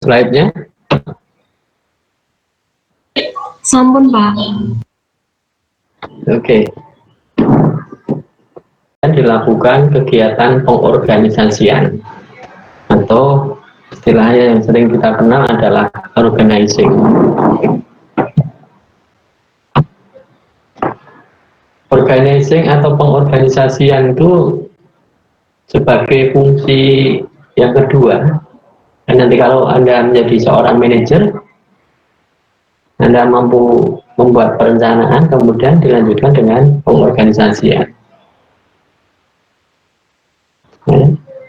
slide-nya. Sampun Pak. Oke. Dan dilakukan kegiatan pengorganisasian atau istilahnya yang sering kita kenal adalah organizing. Organizing atau pengorganisasian itu sebagai fungsi yang kedua. Dan nanti kalau Anda menjadi seorang manajer, Anda mampu membuat perencanaan, kemudian dilanjutkan dengan pengorganisasian.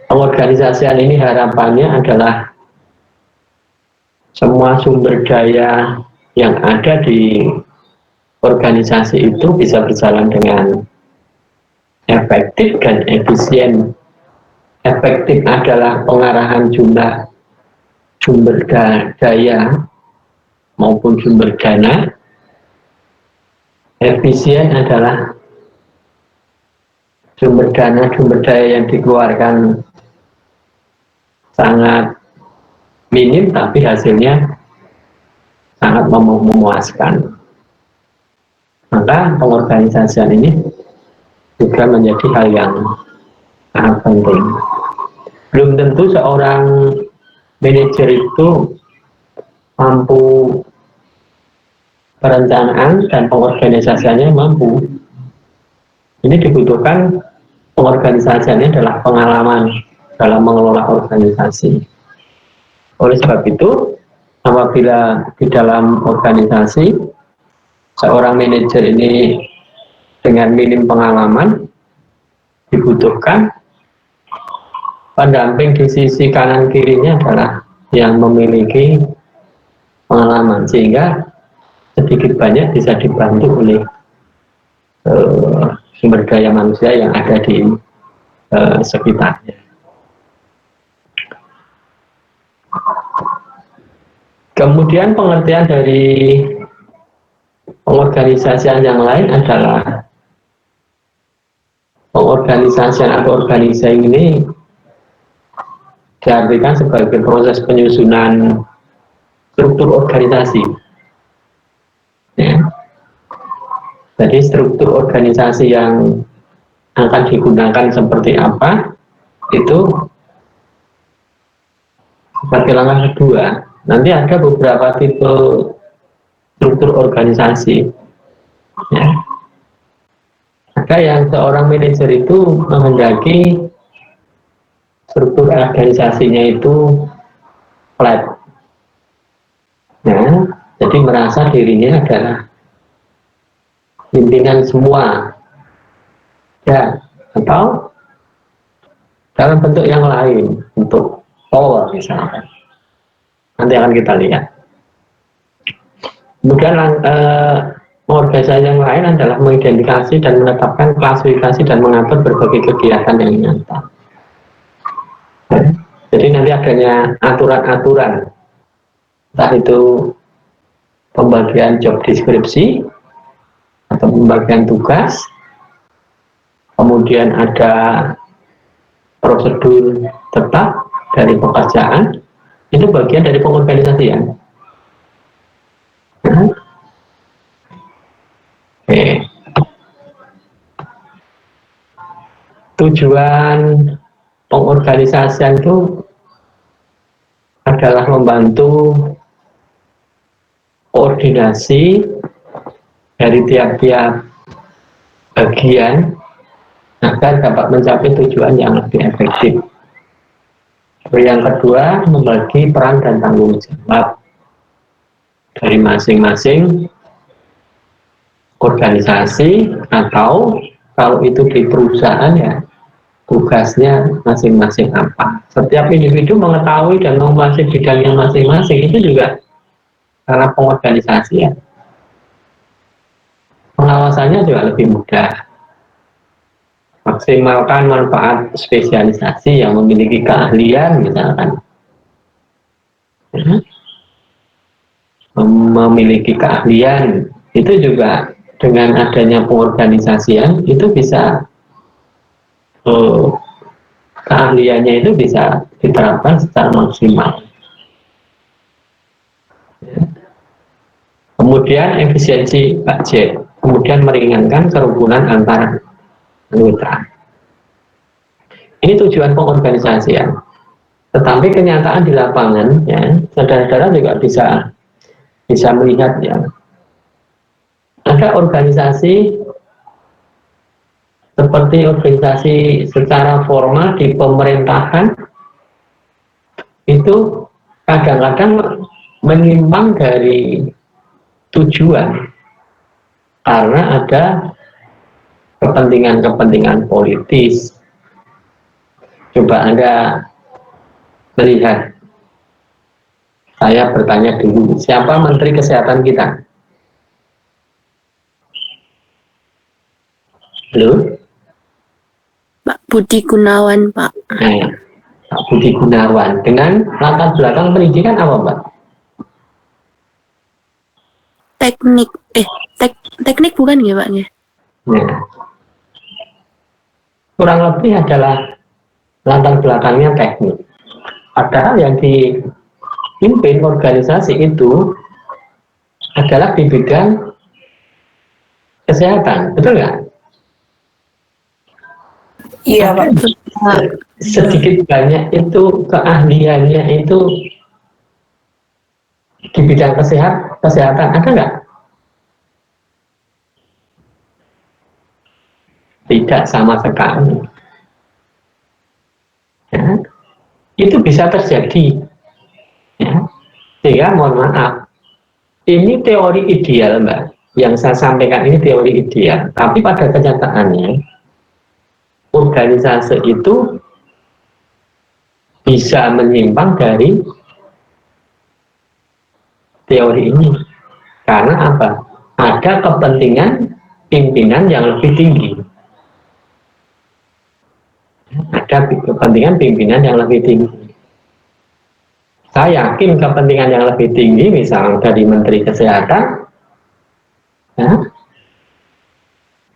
Pengorganisasian ini harapannya adalah semua sumber daya yang ada di organisasi itu bisa berjalan dengan efektif dan efisien. Efektif adalah pengarahan jumlah sumber daya maupun sumber dana. Efisien adalah sumber daya yang dikeluarkan sangat minim tapi hasilnya sangat memuaskan. Maka pengorganisasian ini juga menjadi hal yang sangat penting. Belum tentu seorang manajer itu mampu perencanaan dan pengorganisasiannya mampu. Ini dibutuhkan pengorganisasiannya adalah pengalaman dalam mengelola organisasi. Oleh sebab itu, apabila di dalam organisasi seorang manajer ini dengan minim pengalaman, dibutuhkan pendamping di sisi kanan kirinya adalah yang memiliki pengalaman, sehingga sedikit banyak bisa dibantu oleh sumber daya manusia yang ada di sekitarnya. Kemudian pengertian dari pengorganisasian yang lain adalah pengorganisasian atau organizing ini diartikan sebagai proses penyusunan struktur organisasi. Ya. Jadi struktur organisasi yang akan digunakan seperti apa itu sebagai langkah kedua. Nanti ada beberapa tipe struktur organisasi. Ya. Maka yang seorang manajer itu menghendaki struktur organisasinya itu flat. Ya, jadi merasa dirinya adalah pimpinan semua. Ya, atau dalam bentuk yang lain, untuk power misalkan. Nanti akan kita lihat. Kemudian organisasi yang lain adalah mengidentifikasi dan menetapkan klasifikasi dan mengatur berbagai kegiatan yang nyata. Jadi nanti adanya aturan-aturan, entah itu pembagian job deskripsi atau pembagian tugas, kemudian ada prosedur tetap dari pekerjaan, itu bagian dari pengorganisasian. Oke. Tujuan pengorganisasian itu adalah membantu koordinasi dari tiap-tiap bagian agar dapat mencapai tujuan yang lebih efektif. Yang kedua, membagi peran dan tanggung jawab dari masing-masing organisasi, atau kalau itu di perusahaan ya tugasnya masing-masing apa. Setiap individu mengetahui dan menguasai bidangnya masing-masing, itu juga karena pengorganisasian. Pengawasannya juga lebih mudah. Maksimalkan manfaat spesialisasi yang memiliki keahlian misalkan. Memiliki keahlian itu juga dengan adanya pengorganisasian itu bisa keahliannya itu bisa diterapkan secara maksimal. kemudian efisiensi budget, kemudian meringankan kerukunan antar anggota. Ini tujuan pengorganisasian. Tetapi kenyataan di lapangan, ya, saudara-saudara juga bisa melihat, ya, ada organisasi seperti organisasi secara formal di pemerintahan itu kadang-kadang menyimpang dari tujuan karena ada kepentingan-kepentingan politis. Coba Anda melihat, saya bertanya dulu, siapa Menteri Kesehatan kita? Halo? Pak Budi Gunawan, Pak. Nah, Pak Budi Gunawan. Dengan latar belakang pendidikan apa, Pak? Teknik bukan ya, Pak? Ya? Nah, kurang lebih adalah latar belakangnya teknik. Padahal yang dipimpin organisasi itu adalah di bidang kesehatan, betul nggak? Iya, Pak. Sedikit banyak itu keahliannya itu di bidang kesehatan, ada nggak? Tidak sama sekali. Ya, itu bisa terjadi. Ya. Sehingga mohon maaf, ini teori ideal, Mbak. Yang saya sampaikan ini teori ideal. Tapi pada kenyataannya, organisasi itu bisa menyimpang dari teori ini. Karena apa? Ada kepentingan pimpinan yang lebih tinggi. Ada kepentingan pimpinan yang lebih tinggi. Saya yakin kepentingan yang lebih tinggi, misalnya dari Menteri Kesehatan, ya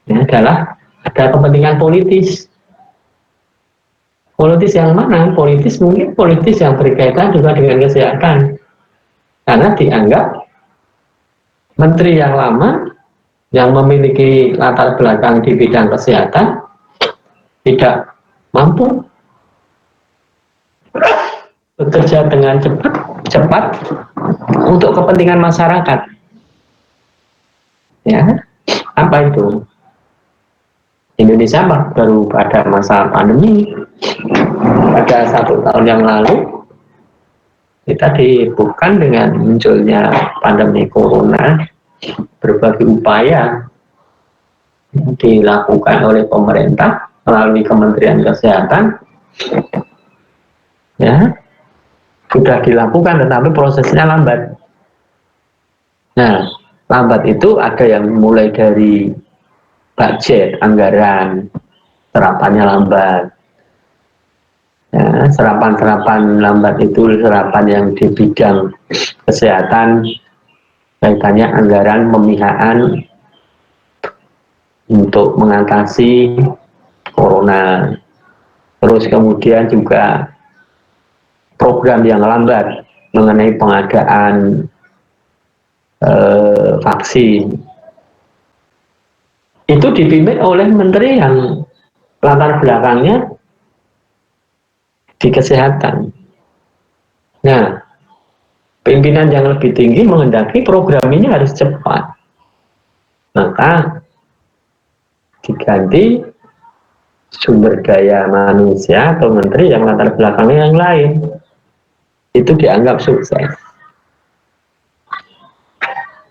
adalah ada kepentingan politis. Politis yang mana? Mungkin politis yang berkaitan juga dengan kesehatan. Karena dianggap menteri yang lama yang memiliki latar belakang di bidang kesehatan tidak mampu bekerja dengan cepat untuk kepentingan masyarakat. Ya, apa itu? Indonesia baru pada masa pandemi, pada 1 tahun yang lalu kita dihebohkan dengan munculnya pandemi corona. Berbagai upaya yang dilakukan oleh pemerintah melalui Kementerian Kesehatan, ya, sudah dilakukan, tetapi prosesnya lambat. Nah, lambat itu ada yang mulai dari budget, anggaran, serapannya lambat. Ya, serapan lambat itu serapan yang di bidang kesehatan, kaitannya anggaran pemihaan untuk mengatasi corona. Terus kemudian juga program yang lambat mengenai pengadaan vaksin. Itu dipimpin oleh menteri yang latar belakangnya di kesehatan. Nah, pimpinan yang lebih tinggi menghendaki program ini harus cepat. Maka diganti sumber daya manusia atau menteri yang latar belakangnya yang lain. Itu dianggap sukses.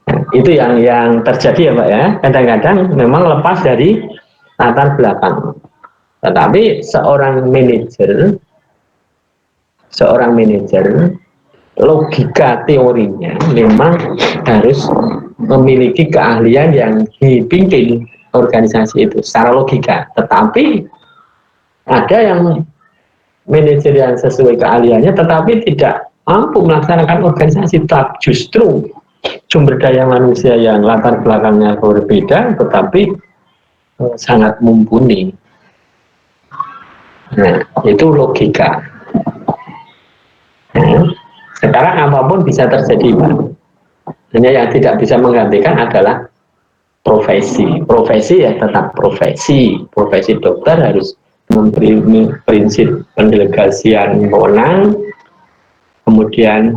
Nah, itu yang terjadi ya Pak ya. Kadang-kadang memang lepas dari latar belakang. Tetapi seorang manajer, logika teorinya memang harus memiliki keahlian yang dipimpin organisasi itu secara logika. Tetapi ada yang manajer yang sesuai keahliannya tetapi tidak mampu melaksanakan organisasi, tetap justru sumber daya manusia yang latar belakangnya berbeda tetapi sangat mumpuni. Nah, itu logika. Nah, sekarang apapun bisa terjadi, Pak. Hanya yang tidak bisa menggantikan adalah profesi. Profesi ya tetap profesi. Profesi dokter harus memberi prinsip pendelegasian wewenang, kemudian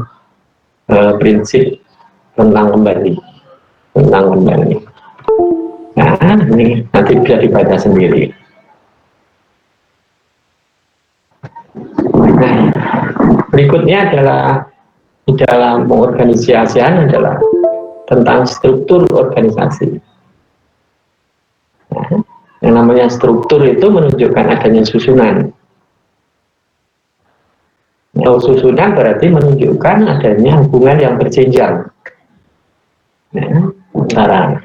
prinsip tentang kembali. Nah, ini nanti bisa dibaca sendiri. Nah, berikutnya adalah di dalam pengorganisasian adalah tentang struktur organisasi. Nah, yang namanya struktur itu menunjukkan adanya susunan. Kalau susunan berarti menunjukkan adanya hubungan yang berjenjang. Nah, antara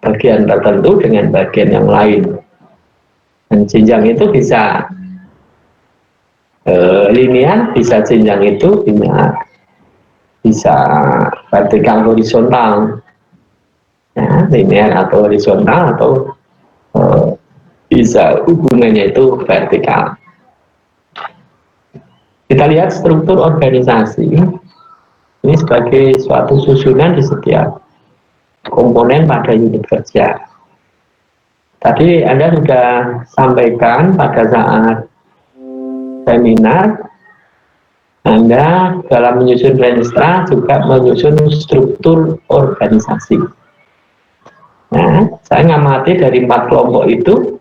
bagian tertentu dengan bagian yang lain. Dan jenjang itu bisa linear, bisa jenjang itu bisa vertikal horizontal, ya, linear atau horizontal atau bisa hubungannya itu vertikal. Kita lihat struktur organisasi ini sebagai suatu susunan di setiap komponen pada unit kerja. Tadi Anda sudah sampaikan pada saat seminar, Anda dalam menyusun Renstra juga menyusun struktur organisasi. Nah, saya ngamati dari 4 kelompok itu,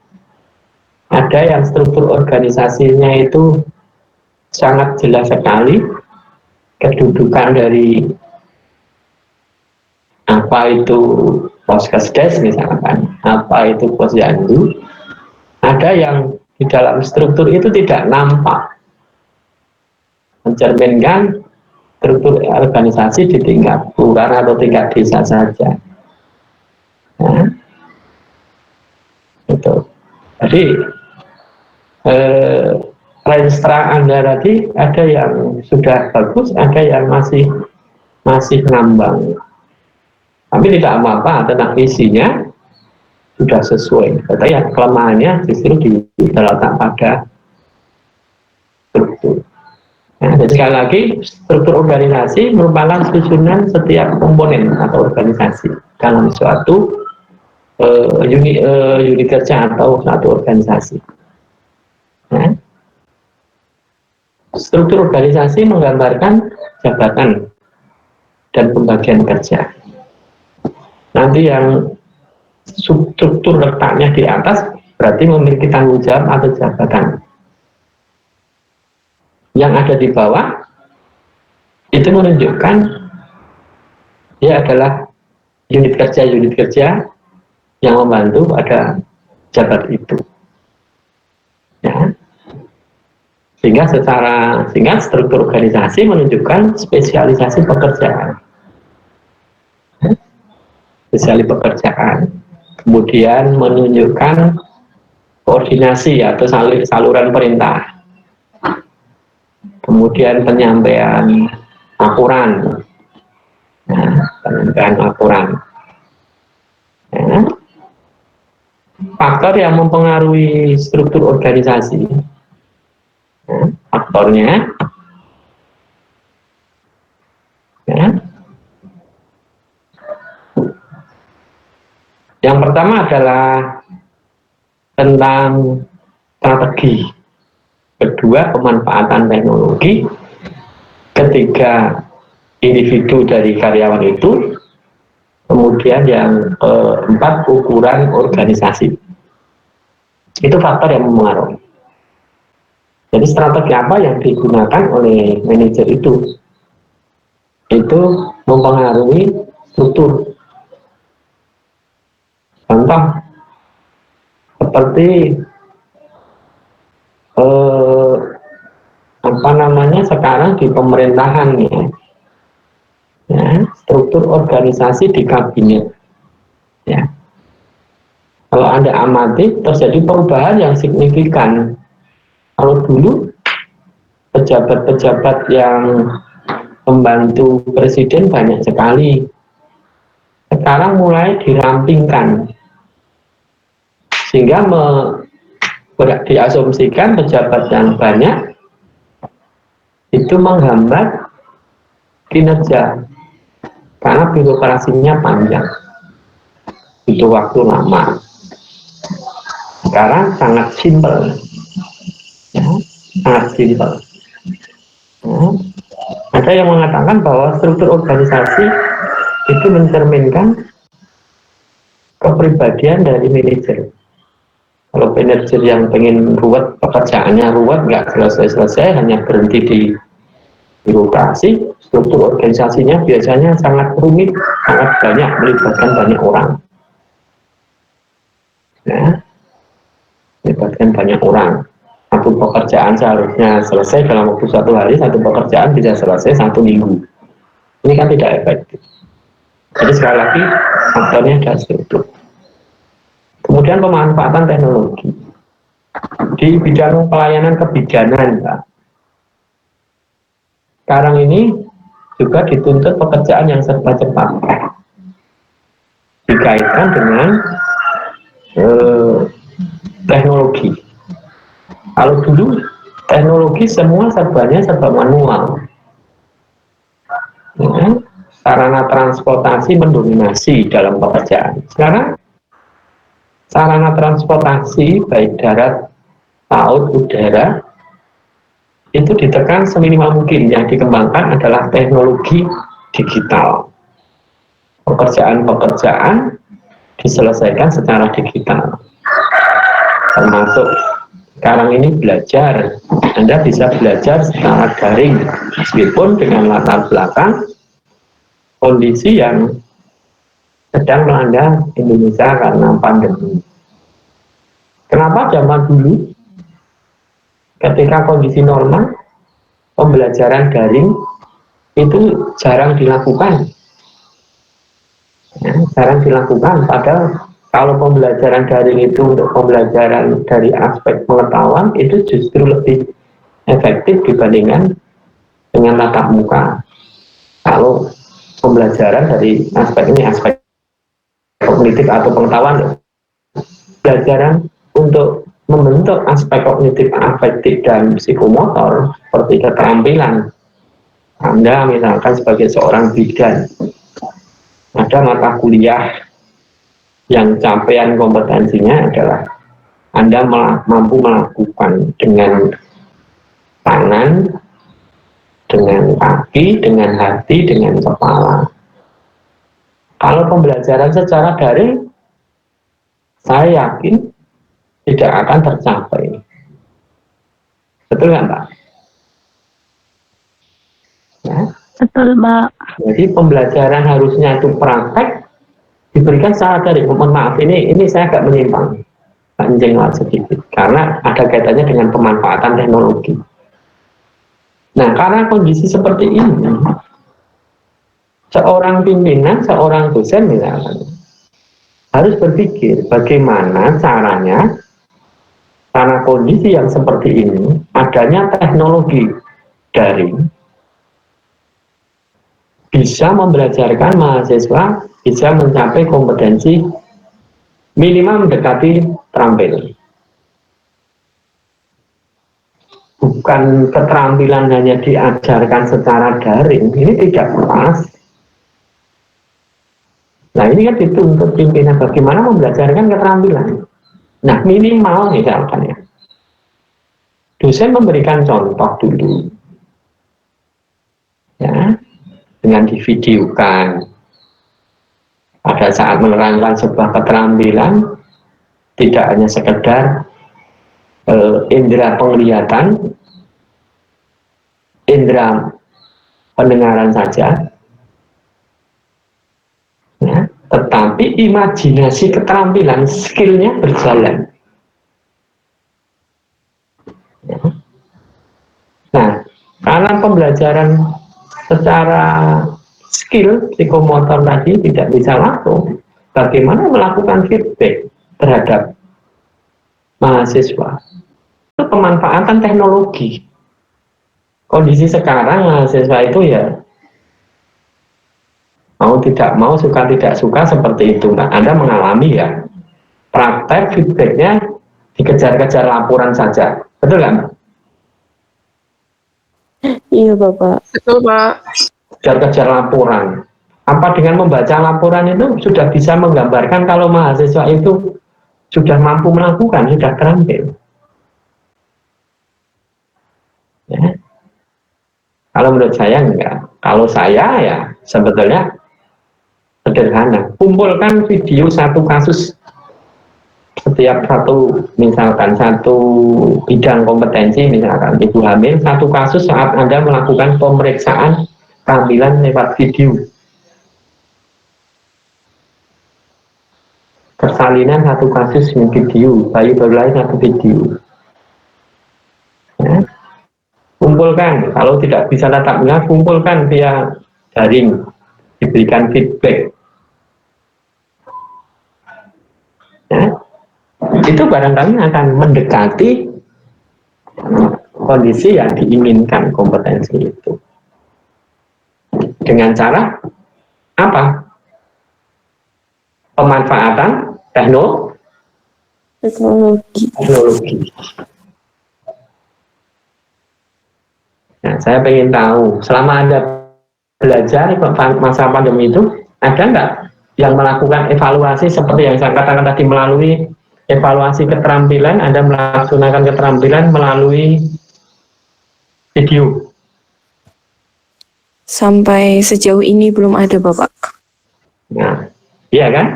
ada yang struktur organisasinya itu sangat jelas sekali, kedudukan dari apa itu Poskesdes misalkan, apa itu Posyandu. Ada yang di dalam struktur itu tidak nampak, mencerminkan struktur organisasi di tingkat kelurahan atau tingkat desa saja. Nah, itu. Jadi Renstra Anda tadi ada yang sudah bagus, ada yang masih ngambang. Tapi tidak apa-apa, tentang isinya sudah sesuai. Katanya kelemahannya justru terletak pada struktur. Nah, jadi sekali lagi, struktur organisasi merupakan susunan setiap komponen atau organisasi dalam suatu unit kerja atau suatu organisasi. Nah, struktur organisasi menggambarkan jabatan dan pembagian kerja. Nanti yang struktur letaknya di atas berarti memiliki tanggung jawab atau jabatan. Yang ada di bawah itu menunjukkan dia adalah unit kerja yang membantu pada jabat itu. Ya. Sehingga struktur organisasi menunjukkan spesialisasi pekerjaan. Kemudian menunjukkan koordinasi atau saluran perintah, kemudian penyampaian laporan, faktor yang mempengaruhi struktur organisasi, faktornya yang pertama adalah tentang strategi, kedua pemanfaatan teknologi, ketiga individu dari karyawan itu, kemudian yang keempat ukuran organisasi. Itu faktor yang mempengaruhi. Jadi strategi apa yang digunakan oleh manajer itu mempengaruhi struktur. Contoh seperti sekarang di pemerintahan ya, struktur organisasi di kabinet. Ya. Kalau Anda amati terjadi perubahan yang signifikan. Kalau dulu pejabat-pejabat yang membantu presiden banyak sekali, sekarang mulai dirampingkan. Sehingga diasumsikan pejabat yang banyak itu menghambat kinerja. karena birokrasinya panjang, butuh waktu lama. Sekarang sangat simpel, ya, sangat simpel. Ya. Ada yang mengatakan bahwa struktur organisasi itu mencerminkan kepribadian dari manajer. Kalau manajer yang pengen ruwet, pekerjaannya ruwet, nggak selesai-selesai, hanya berhenti di birokrasi, struktur organisasinya biasanya sangat rumit, sangat banyak, melibatkan banyak orang. Ya, melibatkan banyak orang. Satu pekerjaan seharusnya selesai dalam waktu 1 hari, satu pekerjaan bisa selesai 1 minggu. Ini kan tidak efektif. Jadi sekali lagi, faktornya ada struktur. Kemudian pemanfaatan teknologi di bidang pelayanan kebidanan, Pak. Sekarang ini juga dituntut pekerjaan yang serba cepat, dikaitkan dengan teknologi. Kalau dulu teknologi semua serbanya serba manual, ya, sarana transportasi mendominasi dalam pekerjaan. Sekarang sarana transportasi baik darat, laut, udara itu ditekan seminimal mungkin. Yang dikembangkan adalah teknologi digital. Pekerjaan-pekerjaan diselesaikan secara digital, termasuk sekarang ini belajar. Anda bisa belajar secara daring meskipun dengan latar belakang kondisi yang sedang melanda Indonesia karena pandemi. Kenapa zaman dulu ketika kondisi normal pembelajaran daring itu jarang dilakukan, ya, jarang dilakukan. Padahal kalau pembelajaran daring itu untuk pembelajaran dari aspek pengetahuan itu justru lebih efektif dibandingkan dengan tatap muka. Kalau pembelajaran dari aspek ini, aspek kognitif atau pengetahuan, pelajaran untuk membentuk aspek kognitif, afektif, dan psikomotor seperti keterampilan. Anda misalkan sebagai seorang bidan, ada mata kuliah yang capaian kompetensinya adalah Anda mampu melakukan dengan tangan, dengan kaki, dengan hati, dengan kepala. Kalau pembelajaran secara daring, saya yakin tidak akan tercapai. Betul nggak, Pak? Ya. Betul, Mbak. Jadi pembelajaran harusnya itu praktek diberikan secara daring. Mohon maaf, ini saya agak menyimpang, panjang sedikit, karena ada kaitannya dengan pemanfaatan teknologi. Nah, karena kondisi seperti ini, seorang pimpinan, seorang dosen misalkan, harus berpikir bagaimana caranya karena kondisi yang seperti ini, adanya teknologi daring bisa membelajarkan mahasiswa bisa mencapai kompetensi minimal mendekati terampil. Bukan keterampilan hanya diajarkan secara daring, ini tidak pas. Nah, ini kan dituntut pimpinan bagaimana membelajarkan keterampilan. Nah, minimal misalkan ya, dosen memberikan contoh dulu, ya, dengan divideokan. Pada saat menerangkan sebuah keterampilan, tidak hanya sekedar indera penglihatan, indera pendengaran saja, ya, tetapi imajinasi keterampilan, skillnya berjalan. Ya. Nah, karena pembelajaran secara skill psikomotor tadi tidak bisa langsung, bagaimana melakukan feedback terhadap mahasiswa? Itu pemanfaatan teknologi. Kondisi sekarang mahasiswa itu ya mau tidak mau, suka tidak suka seperti itu. Nah, Anda mengalami ya, praktek feedbacknya dikejar-kejar laporan saja. Betul kan? Iya, Bapak. Betul, Pak. Kejar-kejar laporan. Apa dengan membaca laporan itu sudah bisa menggambarkan kalau mahasiswa itu sudah mampu melakukan, sudah terampil? Ya. Kalau menurut saya enggak. Kalau saya ya sebetulnya sederhana. Kumpulkan video satu kasus, setiap satu, misalkan satu bidang kompetensi, misalkan ibu hamil, satu kasus saat Anda melakukan pemeriksaan kehamilan lewat video. Persalinan satu kasus video, bayi baru lahir satu video. Ya. Kumpulkan, kalau tidak bisa tatap muka, kumpulkan via daring, diberikan feedback. Ya. Itu barangkali akan mendekati kondisi yang diinginkan kompetensi itu. Dengan cara apa? Pemanfaatan teknologi. Nah, saya ingin tahu, selama Anda belajar masa pandemi itu, ada nggak yang melakukan evaluasi seperti yang saya katakan tadi, melalui evaluasi keterampilan, Anda melaksanakan keterampilan melalui video? Sampai sejauh ini belum ada, Bapak. Nah, iya kan?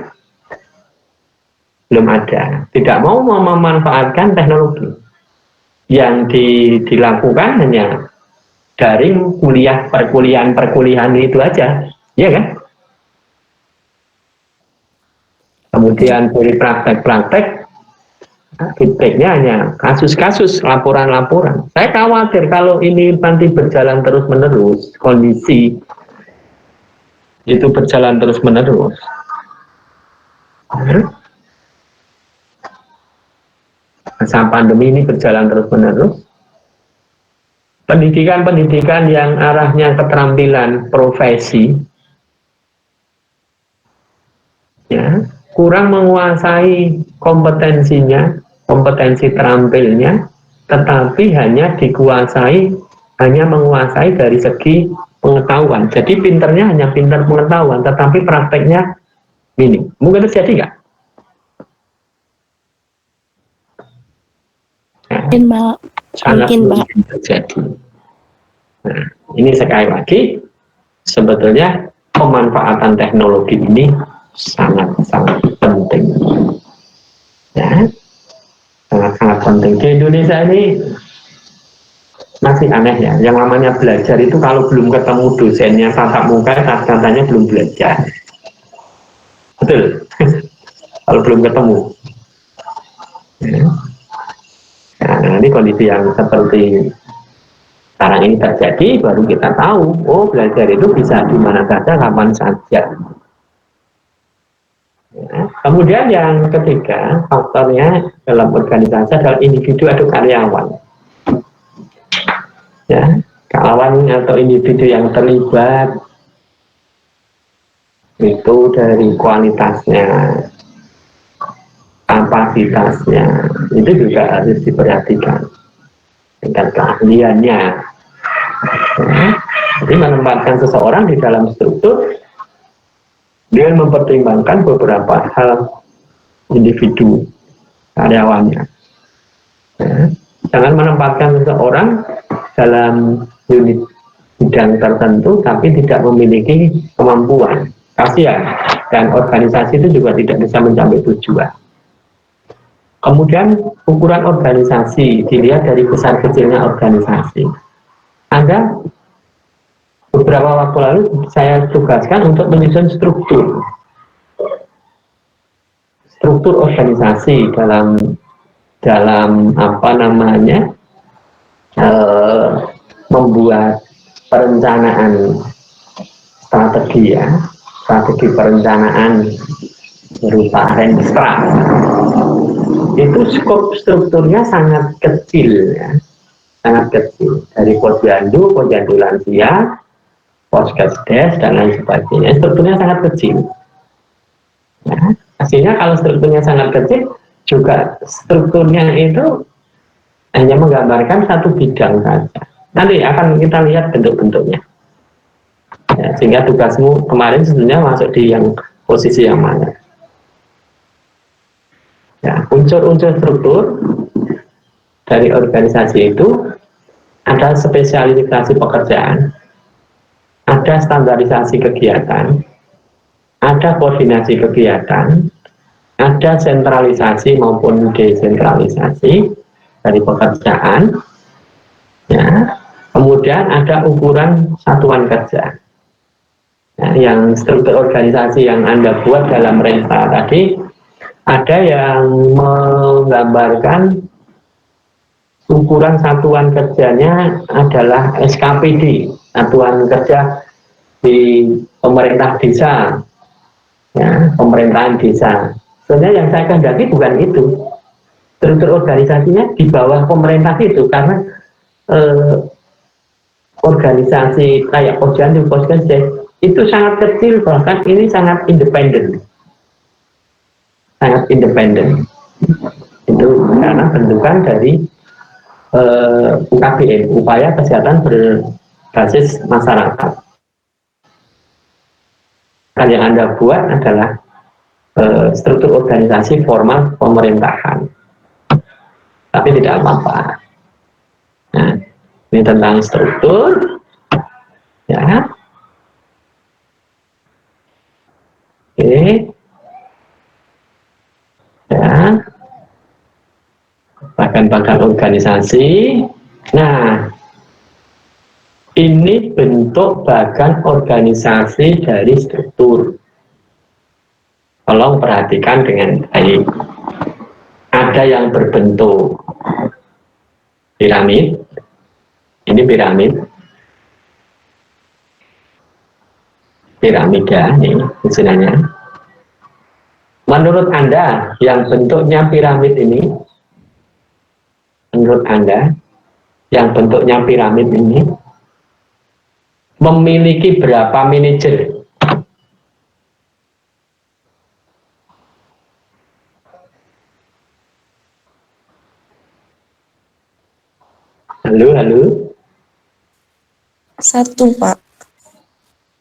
Belum ada. Tidak mau memanfaatkan teknologi. Yang dilakukan hanya daring, kuliah, perkuliahan itu aja. Iya kan? Kemudian dari praktek-praktek, feedbacknya hanya kasus-kasus, laporan-laporan. Saya khawatir kalau ini nanti berjalan terus-menerus, kondisi itu berjalan terus-menerus. Masa pandemi ini berjalan terus-menerus, pendidikan-pendidikan yang arahnya keterampilan profesi, ya, kurang menguasai kompetensinya, kompetensi terampilnya, tetapi hanya menguasai dari segi pengetahuan. Jadi pinternya hanya pinter pengetahuan, tetapi prakteknya minim. Mungkin terjadi nggak? Mungkin, Mbak. Terjadi. Nah, ini sekali lagi, sebetulnya pemanfaatan teknologi ini sangat-sangat penting. Ya, sangat-sangat penting. Di Indonesia ini masih aneh ya, yang namanya belajar itu kalau belum ketemu dosennya tatap muka, katanya belum belajar. Betul? Kalau belum ketemu. Ya. Nah, ini kondisi yang seperti sekarang ini terjadi, baru kita tahu, oh belajar itu bisa di mana saja, kapan saja. Ya. Kemudian yang ketiga, faktornya dalam organisasi adalah individu atau karyawan. Ya, karyawan atau individu yang terlibat itu dari kualitasnya, kapasitasnya, itu juga harus diperhatikan dengan keahliannya. Ya. Jadi menempatkan seseorang di dalam struktur dengan mempertimbangkan beberapa hal individu karyawannya. Ya. Jangan menempatkan seseorang dalam unit bidang tertentu tapi tidak memiliki kemampuan. Kasihan, dan organisasi itu juga tidak bisa mencapai tujuan. Kemudian ukuran organisasi dilihat dari besar kecilnya organisasi. Anda beberapa waktu lalu saya tugaskan untuk menyusun struktur organisasi dalam apa namanya, membuat perencanaan strategi, ya, strategi perencanaan berupa renstra. Itu skop strukturnya sangat kecil, ya, sangat kecil, dari posyandu lansia, poskesdes dan lain sebagainya. Strukturnya sangat kecil. Ya, hasilnya kalau strukturnya sangat kecil, juga strukturnya itu hanya menggambarkan satu bidang saja. Nanti akan kita lihat bentuk-bentuknya. Ya, sehingga tugasmu kemarin sebenarnya masuk di yang posisi yang mana. Ya, unsur-unsur struktur dari organisasi itu ada spesialisasi pekerjaan, ada standarisasi kegiatan, ada koordinasi kegiatan, ada sentralisasi maupun desentralisasi dari pekerjaan, ya. Kemudian ada ukuran satuan kerja. Ya, yang struktur organisasi yang Anda buat dalam Renta tadi, ada yang menggambarkan ukuran satuan kerjanya adalah SKPD, satuan kerja di pemerintah desa, ya, pemerintahan desa. Sebenarnya yang saya kehendaki bukan itu. Struktur organisasinya di bawah pemerintah itu, karena organisasi kayak Posyandu, Poskesdes itu sangat kecil, bahkan ini sangat independen, itu karena bentukan dari UKBM, upaya kesehatan berbasis masyarakat. Dan yang Anda buat adalah struktur organisasi formal pemerintahan, tapi tidak apa-apa. Nah, ini tentang struktur, ya. Oke, ya, bagan-bagan organisasi. Nah, ini bentuk bagan organisasi dari struktur. Tolong perhatikan dengan baik. Ada yang berbentuk piramid, ini piramida ini istilahnya. Menurut Anda yang bentuknya piramid ini, memiliki berapa manajer? Halo. 1, Pak.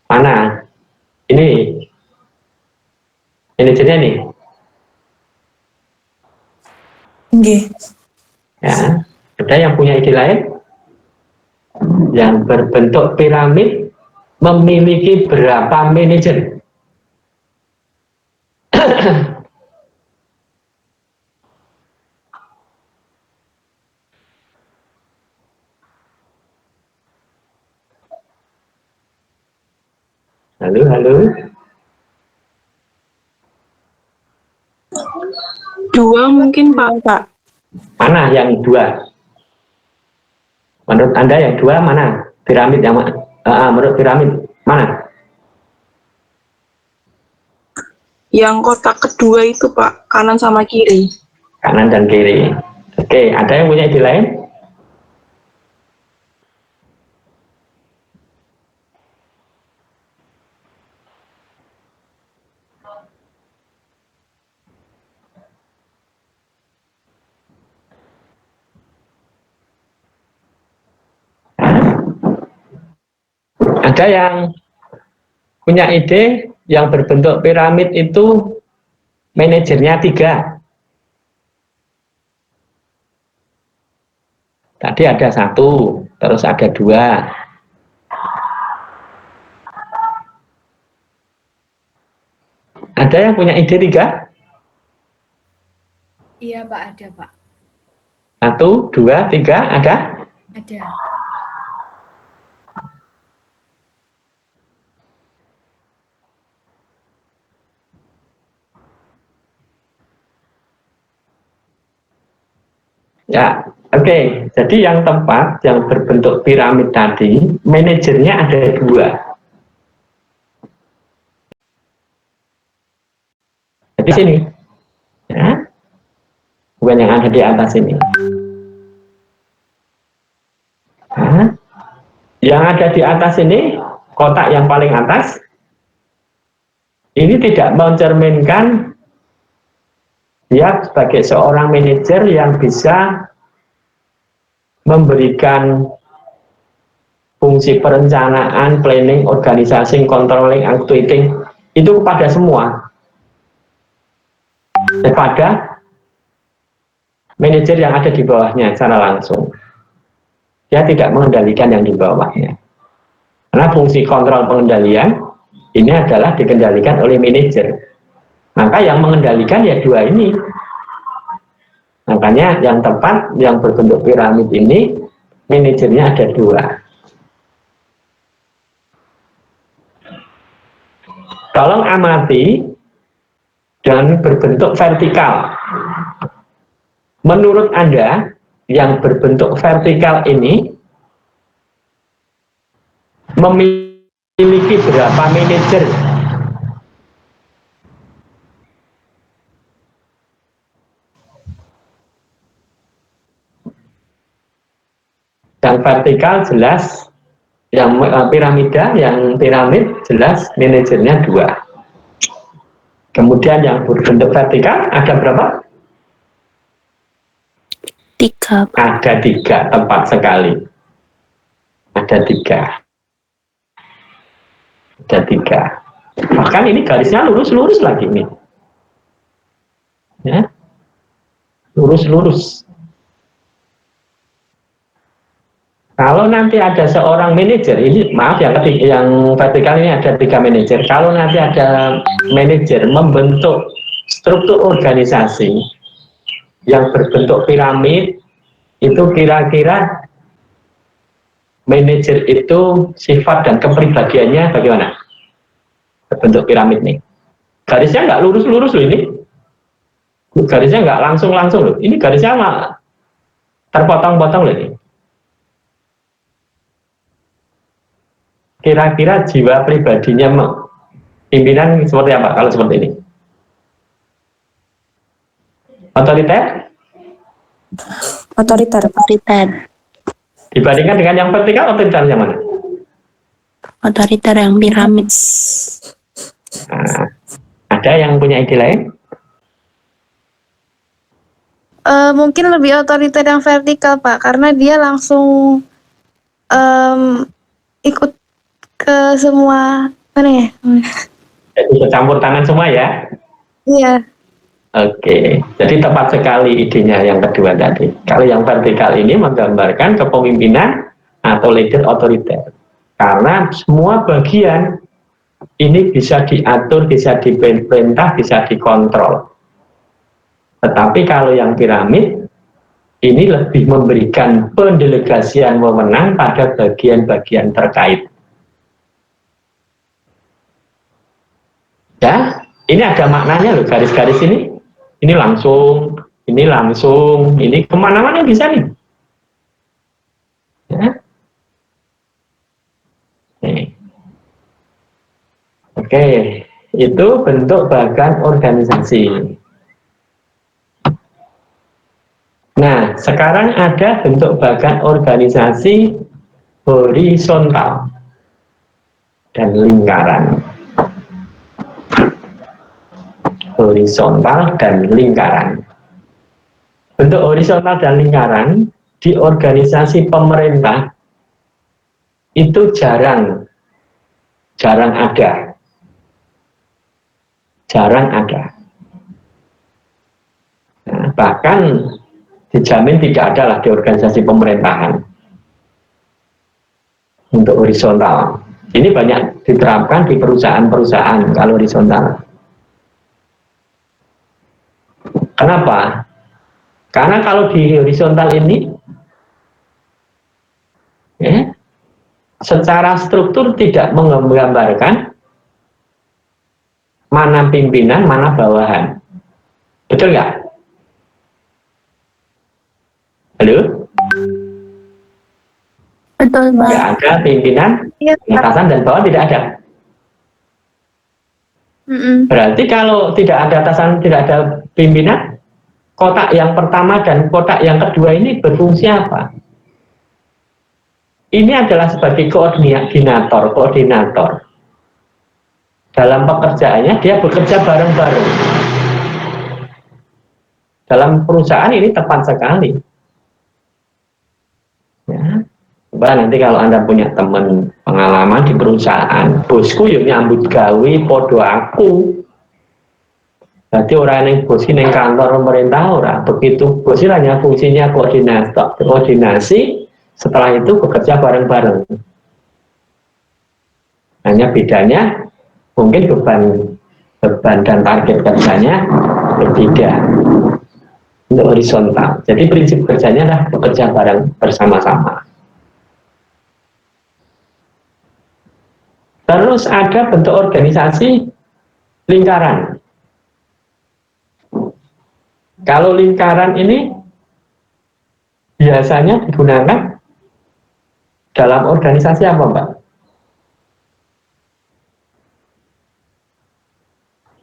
Mana? Ini manajernya nih. Nggih. Ya, ada yang punya ide lain? Yang berbentuk piramid memiliki berapa manajer? Halo. 2 mungkin Pak. Mana yang 2? Menurut Anda yang 2 mana? Piramid yang mana? Menurut piramid mana? Yang kotak kedua itu Pak, kanan sama kiri. Kanan dan kiri. Oke, ada yang punya ide lain? Ada yang punya ide yang berbentuk piramid itu manajernya 3? Tadi ada 1, terus ada 2. Ada yang punya ide 3? Iya Pak, ada Pak. 1, 2, 3, ada? Ada. Ya, oke. Jadi yang tempat yang berbentuk piramid tadi, manajernya ada 2. Di sini, ya, bukan yang ada di atas ini. Nah, yang ada di atas ini, kotak yang paling atas, ini tidak mencerminkan dia sebagai seorang manajer yang bisa memberikan fungsi perencanaan, planning, organizing, controlling, actuating itu kepada semua, kepada manajer yang ada di bawahnya secara langsung. Dia tidak mengendalikan yang di bawahnya. Karena fungsi kontrol pengendalian ini adalah dikendalikan oleh manajer. Maka yang mengendalikan ya dua ini. Makanya yang tepat, yang berbentuk piramid ini, manajernya ada dua. Tolong amati dan berbentuk vertikal. Menurut Anda, yang berbentuk vertikal ini memiliki berapa manajer? Yang vertikal jelas, yang piramida, yang piramid jelas manajernya dua. Kemudian yang berbentuk vertikal ada berapa? 3. Ada 3, tepat sekali. Ada 3. Ada 3. Bahkan ini garisnya lurus-lurus lagi nih. Ya. Lurus-lurus. Kalau nanti ada seorang manajer, ini maaf yang vertikal ini ada 3 manajer. Kalau nanti ada manajer membentuk struktur organisasi yang berbentuk piramid, itu kira-kira manajer itu sifat dan kepribadiannya bagaimana? Berbentuk piramid nih. Garisnya nggak lurus-lurus loh ini. Garisnya nggak langsung-langsung loh. Ini garisnya malah terpotong-potong loh ini. Kira-kira jiwa pribadinya pimpinan seperti apa kalau seperti ini? Otoriter? Otoriter. Otoriter. Dibandingkan dengan yang vertikal, otoriter yang mana? Otoriter yang piramid. Nah, ada yang punya ide lain? Mungkin lebih otoriter yang vertikal, Pak, karena dia langsung ikut ke semua, mana ya? Jadi bercampur tangan semua ya? Iya. Oke, jadi tepat sekali idenya yang kedua tadi. Kalau yang vertikal ini menggambarkan kepemimpinan atau leader otoriter. Karena semua bagian ini bisa diatur, bisa diperintah, bisa dikontrol. Tetapi kalau yang piramid, ini lebih memberikan pendelegasian wewenang pada bagian-bagian terkait. Ya, ini ada maknanya loh, garis-garis ini. Ini langsung, ini kemana-mana bisa nih. Ya. Oke, itu bentuk bagan organisasi. Nah, sekarang ada bentuk bagan organisasi horizontal dan lingkaran. Horizontal dan lingkaran. Bentuk horizontal dan lingkaran di organisasi pemerintah itu jarang ada. Nah, bahkan dijamin tidak ada lah di organisasi pemerintahan untuk horizontal. Ini banyak diterapkan di perusahaan-perusahaan kalau horizontal. Kenapa? Karena kalau di horizontal ini ya, secara struktur tidak menggambarkan mana pimpinan, mana bawahan. Betul nggak? Halo? Betul, Pak. Tidak ada pimpinan, atasan dan bawah tidak ada. Berarti kalau tidak ada atasan, tidak ada pimpinan, kotak yang pertama dan kotak yang kedua ini berfungsi apa? Ini adalah sebagai koordinator. Dalam pekerjaannya dia bekerja bareng-bareng. Dalam perusahaan ini tepat sekali. Ya. Coba nanti kalau Anda punya teman pengalaman di perusahaan, bosku yang nyambut gawe podo aku. Berarti orang yang bos ini kantor pemerintah orang begitu, bos ini hanya fungsinya koordinasi, setelah itu bekerja bareng-bareng. Hanya bedanya mungkin beban dan target kerjanya berbeda untuk horizontal. Jadi prinsip kerjanya adalah bekerja bareng bersama-sama. Terus ada bentuk organisasi lingkaran. Kalau lingkaran ini biasanya digunakan dalam organisasi apa, Mbak?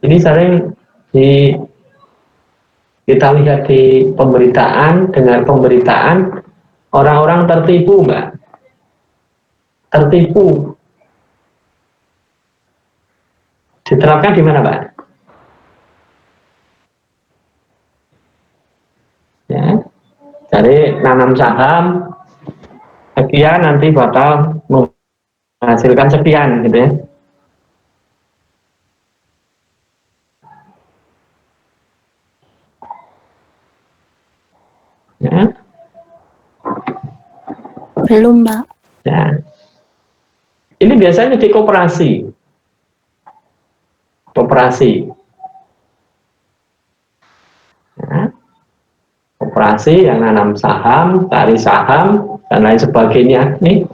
Ini sering kita lihat di pemberitaan, dengar pemberitaan, orang-orang tertipu, Mbak. Tertipu. Diterapkan di mana, Mbak? Ya, dari nanam saham, sekian nanti bakal menghasilkan sekian, gitu ya. Ya. Belum, Mbak. Ya. Ini biasanya di koperasi. Ya. Koperasi yang nanam saham, cari saham, dan lain sebagainya. Nih.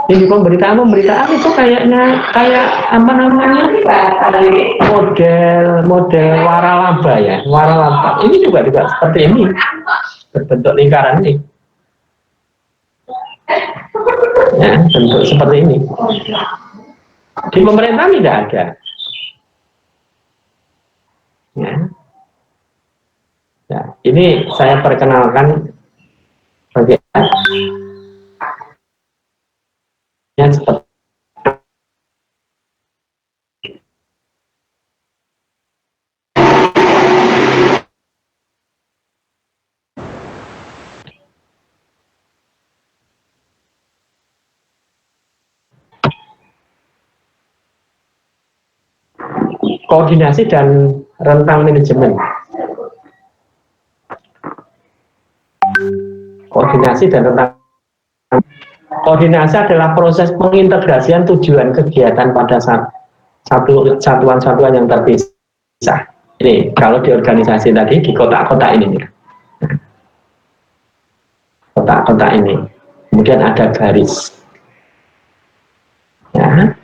Ini pemberitaan itu kayaknya apa namanya, model waralaba ya, waralaba. Ini juga seperti ini, berbentuk lingkaran ini. Ya, bentuk seperti ini. Di pemerintah tidak ada. Ya. Ya, ini saya perkenalkan bagaimana yang seperti koordinasi dan rentang manajemen. Koordinasi adalah proses pengintegrasian tujuan kegiatan pada satuan-satuan yang terpisah. Ini kalau di organisasi tadi di kotak-kotak ini, kotak-kotak ini, kemudian ada garis. Ya.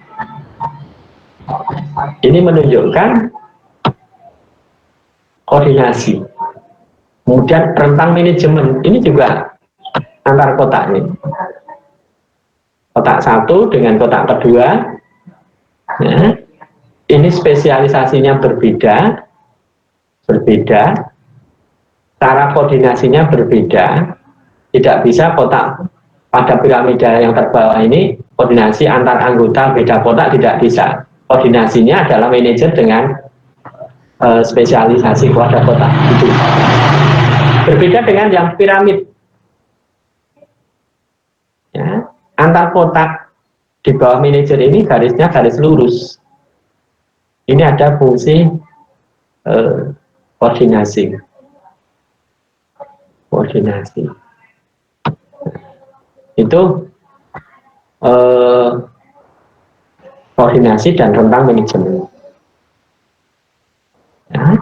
Ini menunjukkan koordinasi. Kemudian rentang manajemen, ini juga antar kotak ini. Kotak satu dengan kotak kedua, ya, ini spesialisasinya berbeda, cara koordinasinya berbeda. Tidak bisa kotak pada piramida yang terbawah ini koordinasi antar anggota beda kotak, tidak bisa. Koordinasinya adalah manajer dengan spesialisasi pada kotak itu. Berbeda dengan yang piramid. Ya. Antar kotak di bawah manajer ini garisnya garis lurus. Ini ada fungsi koordinasi. Itu koordinasi dan rentang manajemen. Ya.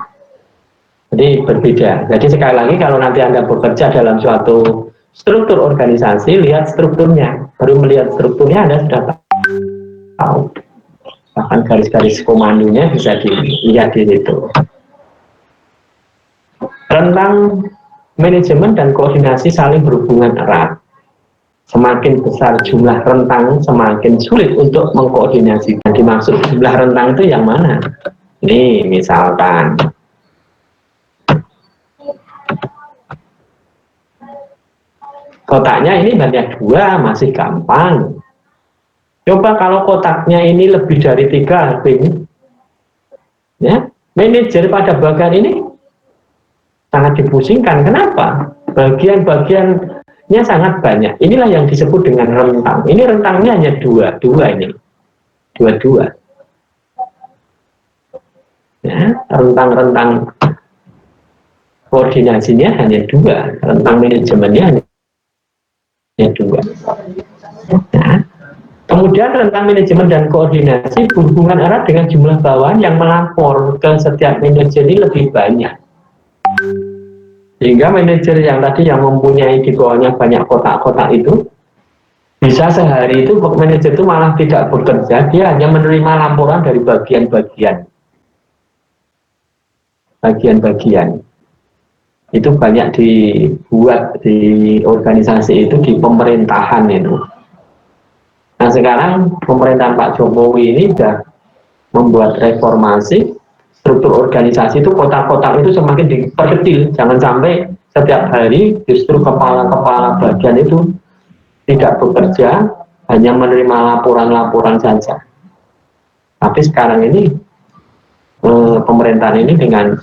Jadi berbeda. Jadi sekali lagi kalau nanti Anda bekerja dalam suatu struktur organisasi, lihat strukturnya. Baru melihat strukturnya Anda sudah tahu. Bahkan garis-garis komandonya bisa dilihat di situ. Rentang manajemen dan koordinasi saling berhubungan erat. Semakin besar jumlah rentang, semakin sulit untuk mengkoordinasikan. Dimaksud jumlah rentang itu yang mana? Ini misalkan kotaknya ini banyak 2, masih gampang. Coba kalau kotaknya ini lebih dari 3, ya, manajer pada bagian ini sangat dipusingkan. Kenapa? Bagian-bagian sangat banyak. Inilah yang disebut dengan rentang. Ini rentangnya hanya dua ini. Dua. Ya, rentang koordinasinya hanya dua, rentang manajemennya hanya dua. Nah, kemudian rentang manajemen dan koordinasi berhubungan erat dengan jumlah bawahan yang melapor ke setiap manajer ini lebih banyak. Sehingga manajer yang tadi yang mempunyai di bawahnya banyak kotak-kotak itu, bisa sehari itu manajer itu malah tidak bekerja, dia hanya menerima laporan dari bagian-bagian. Itu banyak dibuat di organisasi itu, di pemerintahan itu. Nah sekarang pemerintahan Pak Jokowi ini sudah membuat reformasi, struktur organisasi itu kotak-kotak itu semakin diperkecil, jangan sampai setiap hari justru kepala-kepala bagian itu tidak bekerja, hanya menerima laporan-laporan saja. Tapi sekarang ini pemerintahan ini dengan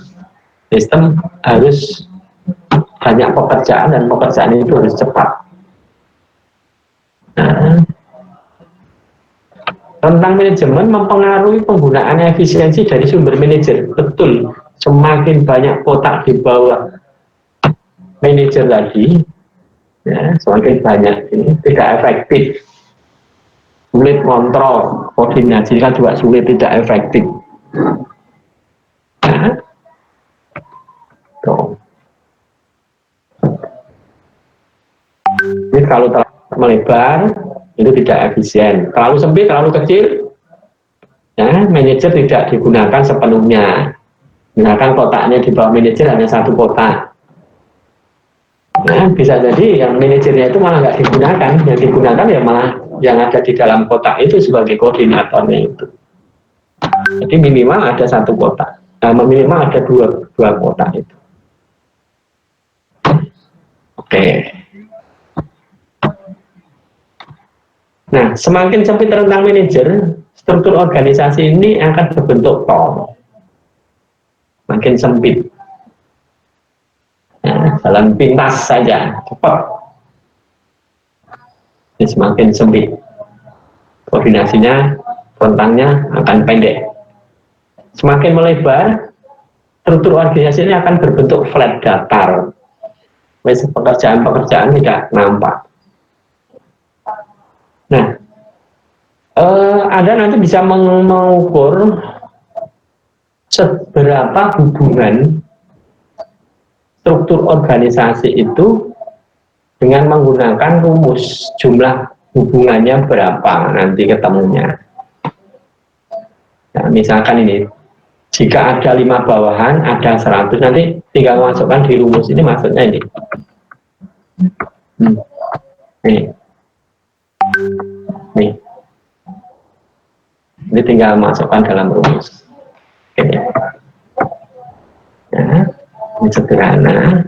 sistem harus banyak pekerjaan dan pekerjaan itu harus cepat. Nah, rentang manajemen mempengaruhi penggunaan efisiensi dari sumber manajer. Betul, semakin banyak kotak di bawah manajer tadi, ya, semakin banyak ini tidak efektif, sulit kontrol, koordinasi kan juga sulit, tidak efektif. Nah, ini kalau terlalu melebar itu tidak efisien, terlalu sempit, terlalu kecil, ya, manajer tidak digunakan sepenuhnya. Misalkan kotaknya di bawah manajer hanya satu kotak, nah, bisa jadi yang manajernya itu malah nggak digunakan, yang digunakan ya malah yang ada di dalam kotak itu sebagai koordinatornya itu. Jadi minimal ada satu kotak, minimal ada dua kotak itu. Oke. Nah, semakin sempit rentang manajer, struktur organisasi ini akan berbentuk tol. Makin sempit. Nah, dalam pintas saja, cepat. Ini semakin sempit. Koordinasinya, rentangnya akan pendek. Semakin melebar, struktur organisasi ini akan berbentuk flat, datar. Pekerjaan-pekerjaan tidak nampak. Nah, Anda nanti bisa mengukur seberapa hubungan struktur organisasi itu dengan menggunakan rumus jumlah hubungannya berapa nanti ketemunya. Nah, misalkan ini, jika ada 5 bawahan, ada 100, nanti tinggal masukkan di rumus ini, maksudnya ini. Nih. Ini tinggal masukkan dalam rumus. Oke. Nah, ini sederhana.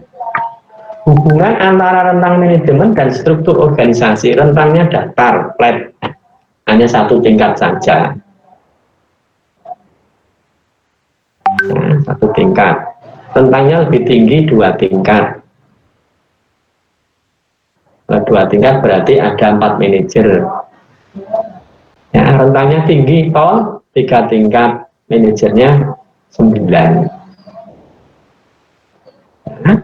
Hubungan antara rentang manajemen dan struktur organisasi, rentangnya datar, flat, hanya satu tingkat saja. Nah, satu tingkat. Rentangnya lebih tinggi 2 tingkat. 2 tingkat berarti ada 4 manajer. Ya, rentangnya tinggi, 3 tingkat, manajernya 9. Nah,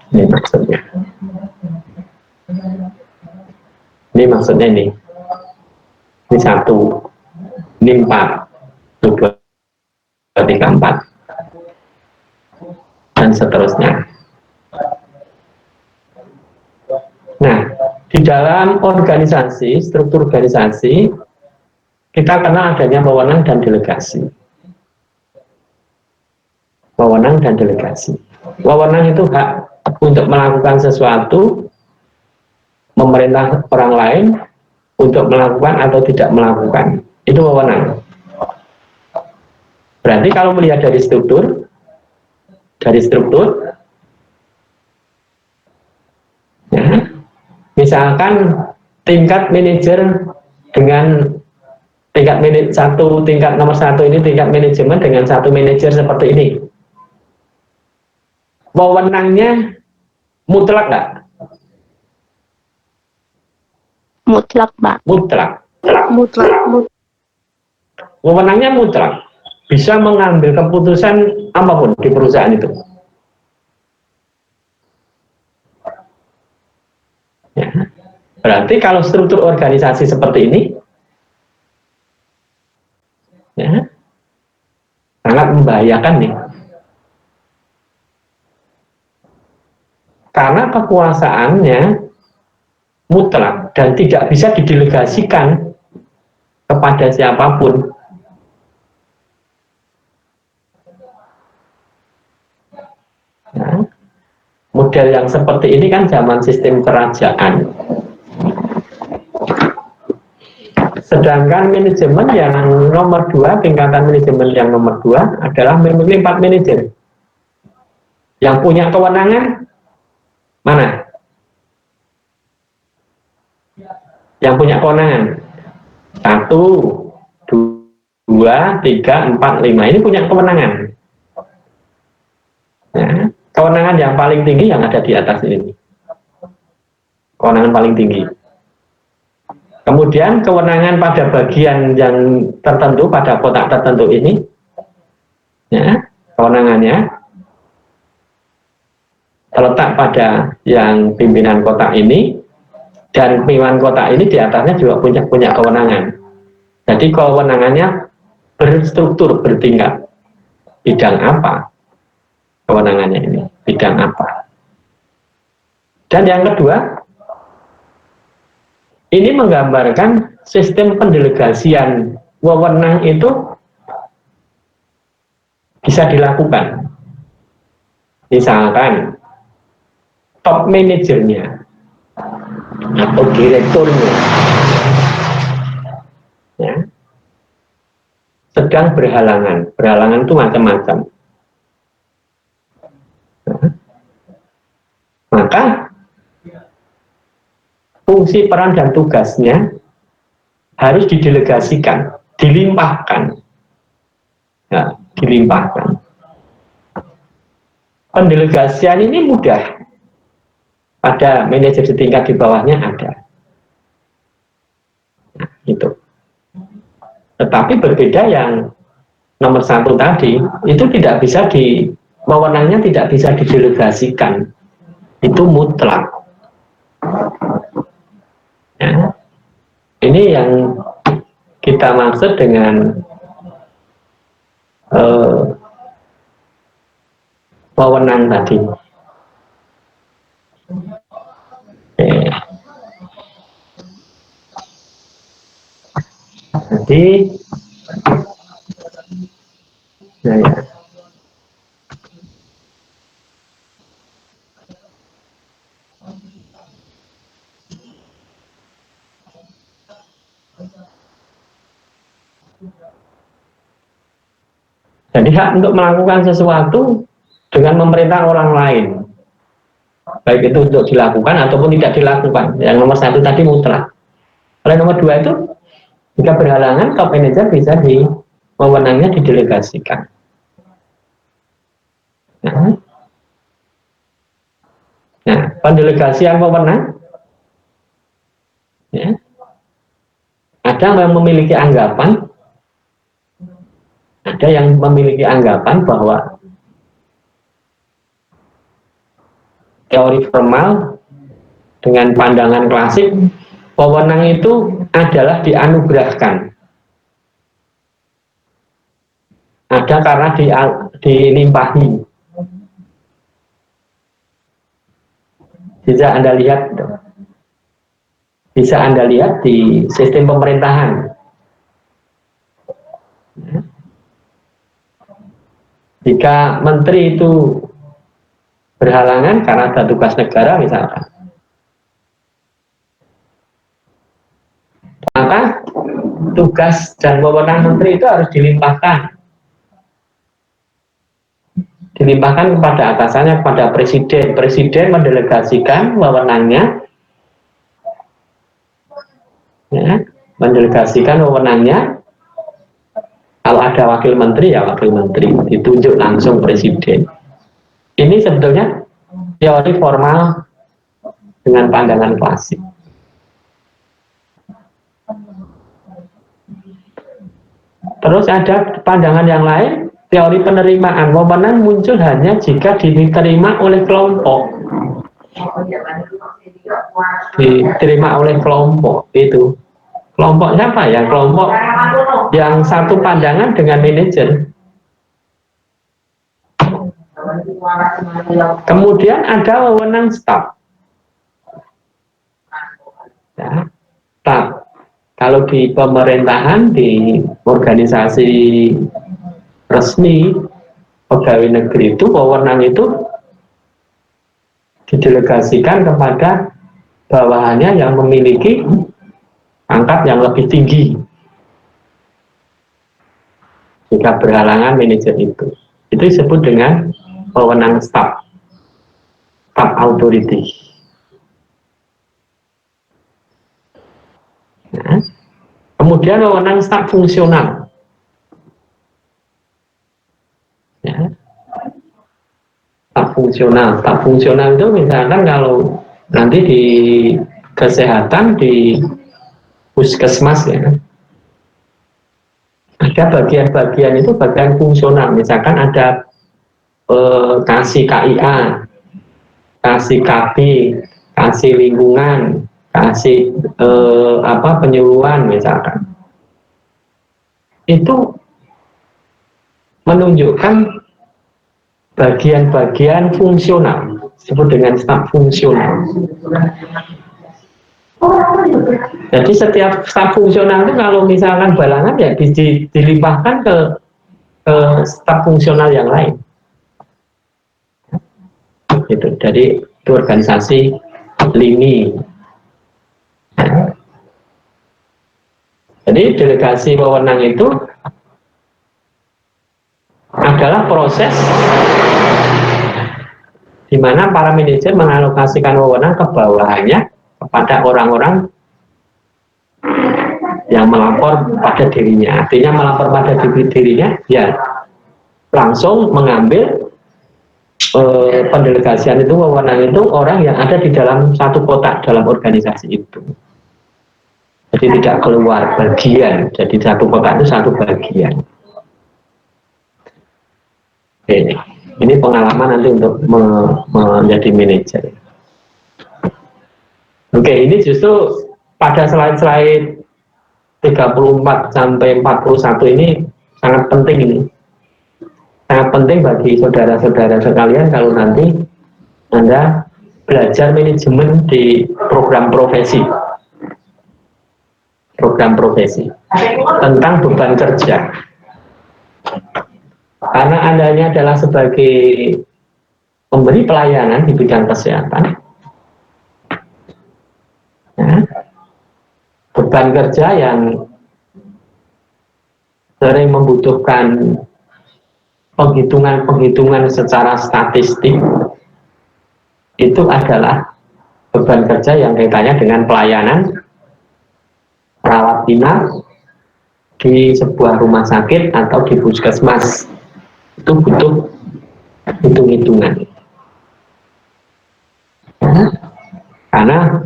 ini maksudnya. Ini maksudnya ini. Ini 1, ini 4, 2, 3, 4, dan seterusnya. Nah, di dalam organisasi, struktur organisasi, kita kenal adanya wewenang dan delegasi. Wewenang dan delegasi. Wewenang itu hak untuk melakukan sesuatu, memerintah orang lain untuk melakukan atau tidak melakukan. Itu wewenang. Berarti kalau melihat dari struktur, ya, misalkan tingkat manajer dengan tingkat nomor 1 ini tingkat manajemen dengan 1 manajer seperti ini. wewenangnya mutlak nggak? Mutlak, Pak. Mutlak. Mutlak. Wewenangnya mutlak. Bisa mengambil keputusan apapun di perusahaan itu. Ya. Berarti kalau struktur organisasi seperti ini, ya, sangat membahayakan nih. Karena kekuasaannya mutlak dan tidak bisa didelegasikan kepada siapapun. Nah, model yang seperti ini kan zaman sistem kerajaan. Sedangkan manajemen yang nomor 2, tingkatan manajemen yang nomor 2 adalah memiliki 4 manajer. Yang punya kewenangan mana? Yang punya kewenangan 1, 2, 3, 4, 5. Ini punya kewenangan. Ya, kewenangan yang paling tinggi yang ada di atas ini. Kewenangan paling tinggi. Kemudian kewenangan pada bagian yang tertentu, pada kotak tertentu ini, ya, kewenangannya terletak pada yang pimpinan kotak ini, dan pimpinan kotak ini di atasnya juga punya kewenangan. Jadi kewenangannya berstruktur, bertingkat. Bidang apa kewenangannya ini? Bidang apa? Dan yang kedua, ini menggambarkan sistem pendelegasian wewenang itu bisa dilakukan. Misalkan top manajernya atau direkturnya, ya, sedang berhalangan. Berhalangan itu macam-macam. Maka fungsi, peran, dan tugasnya harus didelegasikan, dilimpahkan. Ya, dilimpahkan. Pendelegasian ini mudah. Pada manajer setingkat di bawahnya ada. Nah, itu. Tetapi berbeda yang nomor 1 tadi, itu tidak bisa wewenangnya tidak bisa didelegasikan. Itu mutlak. Ya. Ini yang kita maksud dengan wewenang tadi. Jadi, nah ya. Jadi hak untuk melakukan sesuatu dengan memerintah orang lain, baik itu untuk dilakukan ataupun tidak dilakukan. Yang nomor 1 tadi mutlak. Oleh nomor 2 itu, jika berhalangan, top manager bisa wewenangnya didelegasikan. Nah, pendelegasian wewenang, ya, ada yang memiliki anggapan, bahwa teori formal dengan pandangan klasik, wewenang itu adalah dianugerahkan. Ada karena dilimpahi. Bisa Anda lihat di sistem pemerintahan. Jika menteri itu berhalangan karena ada tugas negara misalkan, maka tugas dan wewenang menteri itu harus dilimpahkan kepada atasannya, kepada presiden. Presiden mendelegasikan wewenangnya, ya, kalau ada wakil menteri, ya wakil menteri ditunjuk langsung presiden. Ini ini sebetulnya teori formal dengan pandangan klasik. Terus ada pandangan yang lain, teori penerimaan. Wewenang muncul hanya jika diterima oleh kelompok. Diterima oleh kelompok itu. Kelompok siapa ya? Kelompok yang satu pandangan dengan manajer. Kemudian ada wewenang staf. Ya, staf. Kalau di pemerintahan, di organisasi resmi pegawai negeri itu, wewenang itu didelegasikan kepada bawahannya yang memiliki pangkat yang lebih tinggi jika berhalangan manajer itu disebut dengan wewenang staf authority. Nah, kemudian wewenang staf fungsional. Ya. Staf fungsional itu misalkan kalau nanti di kesehatan di puskesmas ya, ada bagian-bagian itu bagian fungsional. Misalkan ada kasih KIA, kasih KB, kasih lingkungan, kasih penyuluhan misalkan. Itu menunjukkan bagian-bagian fungsional, disebut dengan staf fungsional. Jadi setiap staf fungsional itu kalau misalkan balangan ya dilimpahkan ke staf fungsional yang lain. Gitu. Jadi itu organisasi lini. Jadi delegasi wewenang itu adalah proses di mana para manajer mengalokasikan wewenang ke bawahannya kepada orang-orang yang melapor pada dirinya. Artinya melapor pada dirinya, ya langsung mengambil pendelegasian itu, wewenang itu orang yang ada di dalam satu kotak dalam organisasi itu. Jadi tidak keluar bagian. Jadi satu kotak itu satu bagian. Oke, ini pengalaman nanti untuk menjadi manajer. Oke, ini justru pada slide-slide 34 sampai 41 ini sangat penting ini. Sangat penting bagi saudara-saudara sekalian kalau nanti Anda belajar manajemen di program profesi. Program profesi tentang beban kerja. Karena Anda ini adalah sebagai pemberi pelayanan di bidang kesehatan. Ya, beban kerja yang sering membutuhkan penghitungan secara statistik itu adalah beban kerja yang kaitannya dengan pelayanan rawat inap di sebuah rumah sakit atau di puskesmas. Itu butuh hitung-hitungan. Ya, karena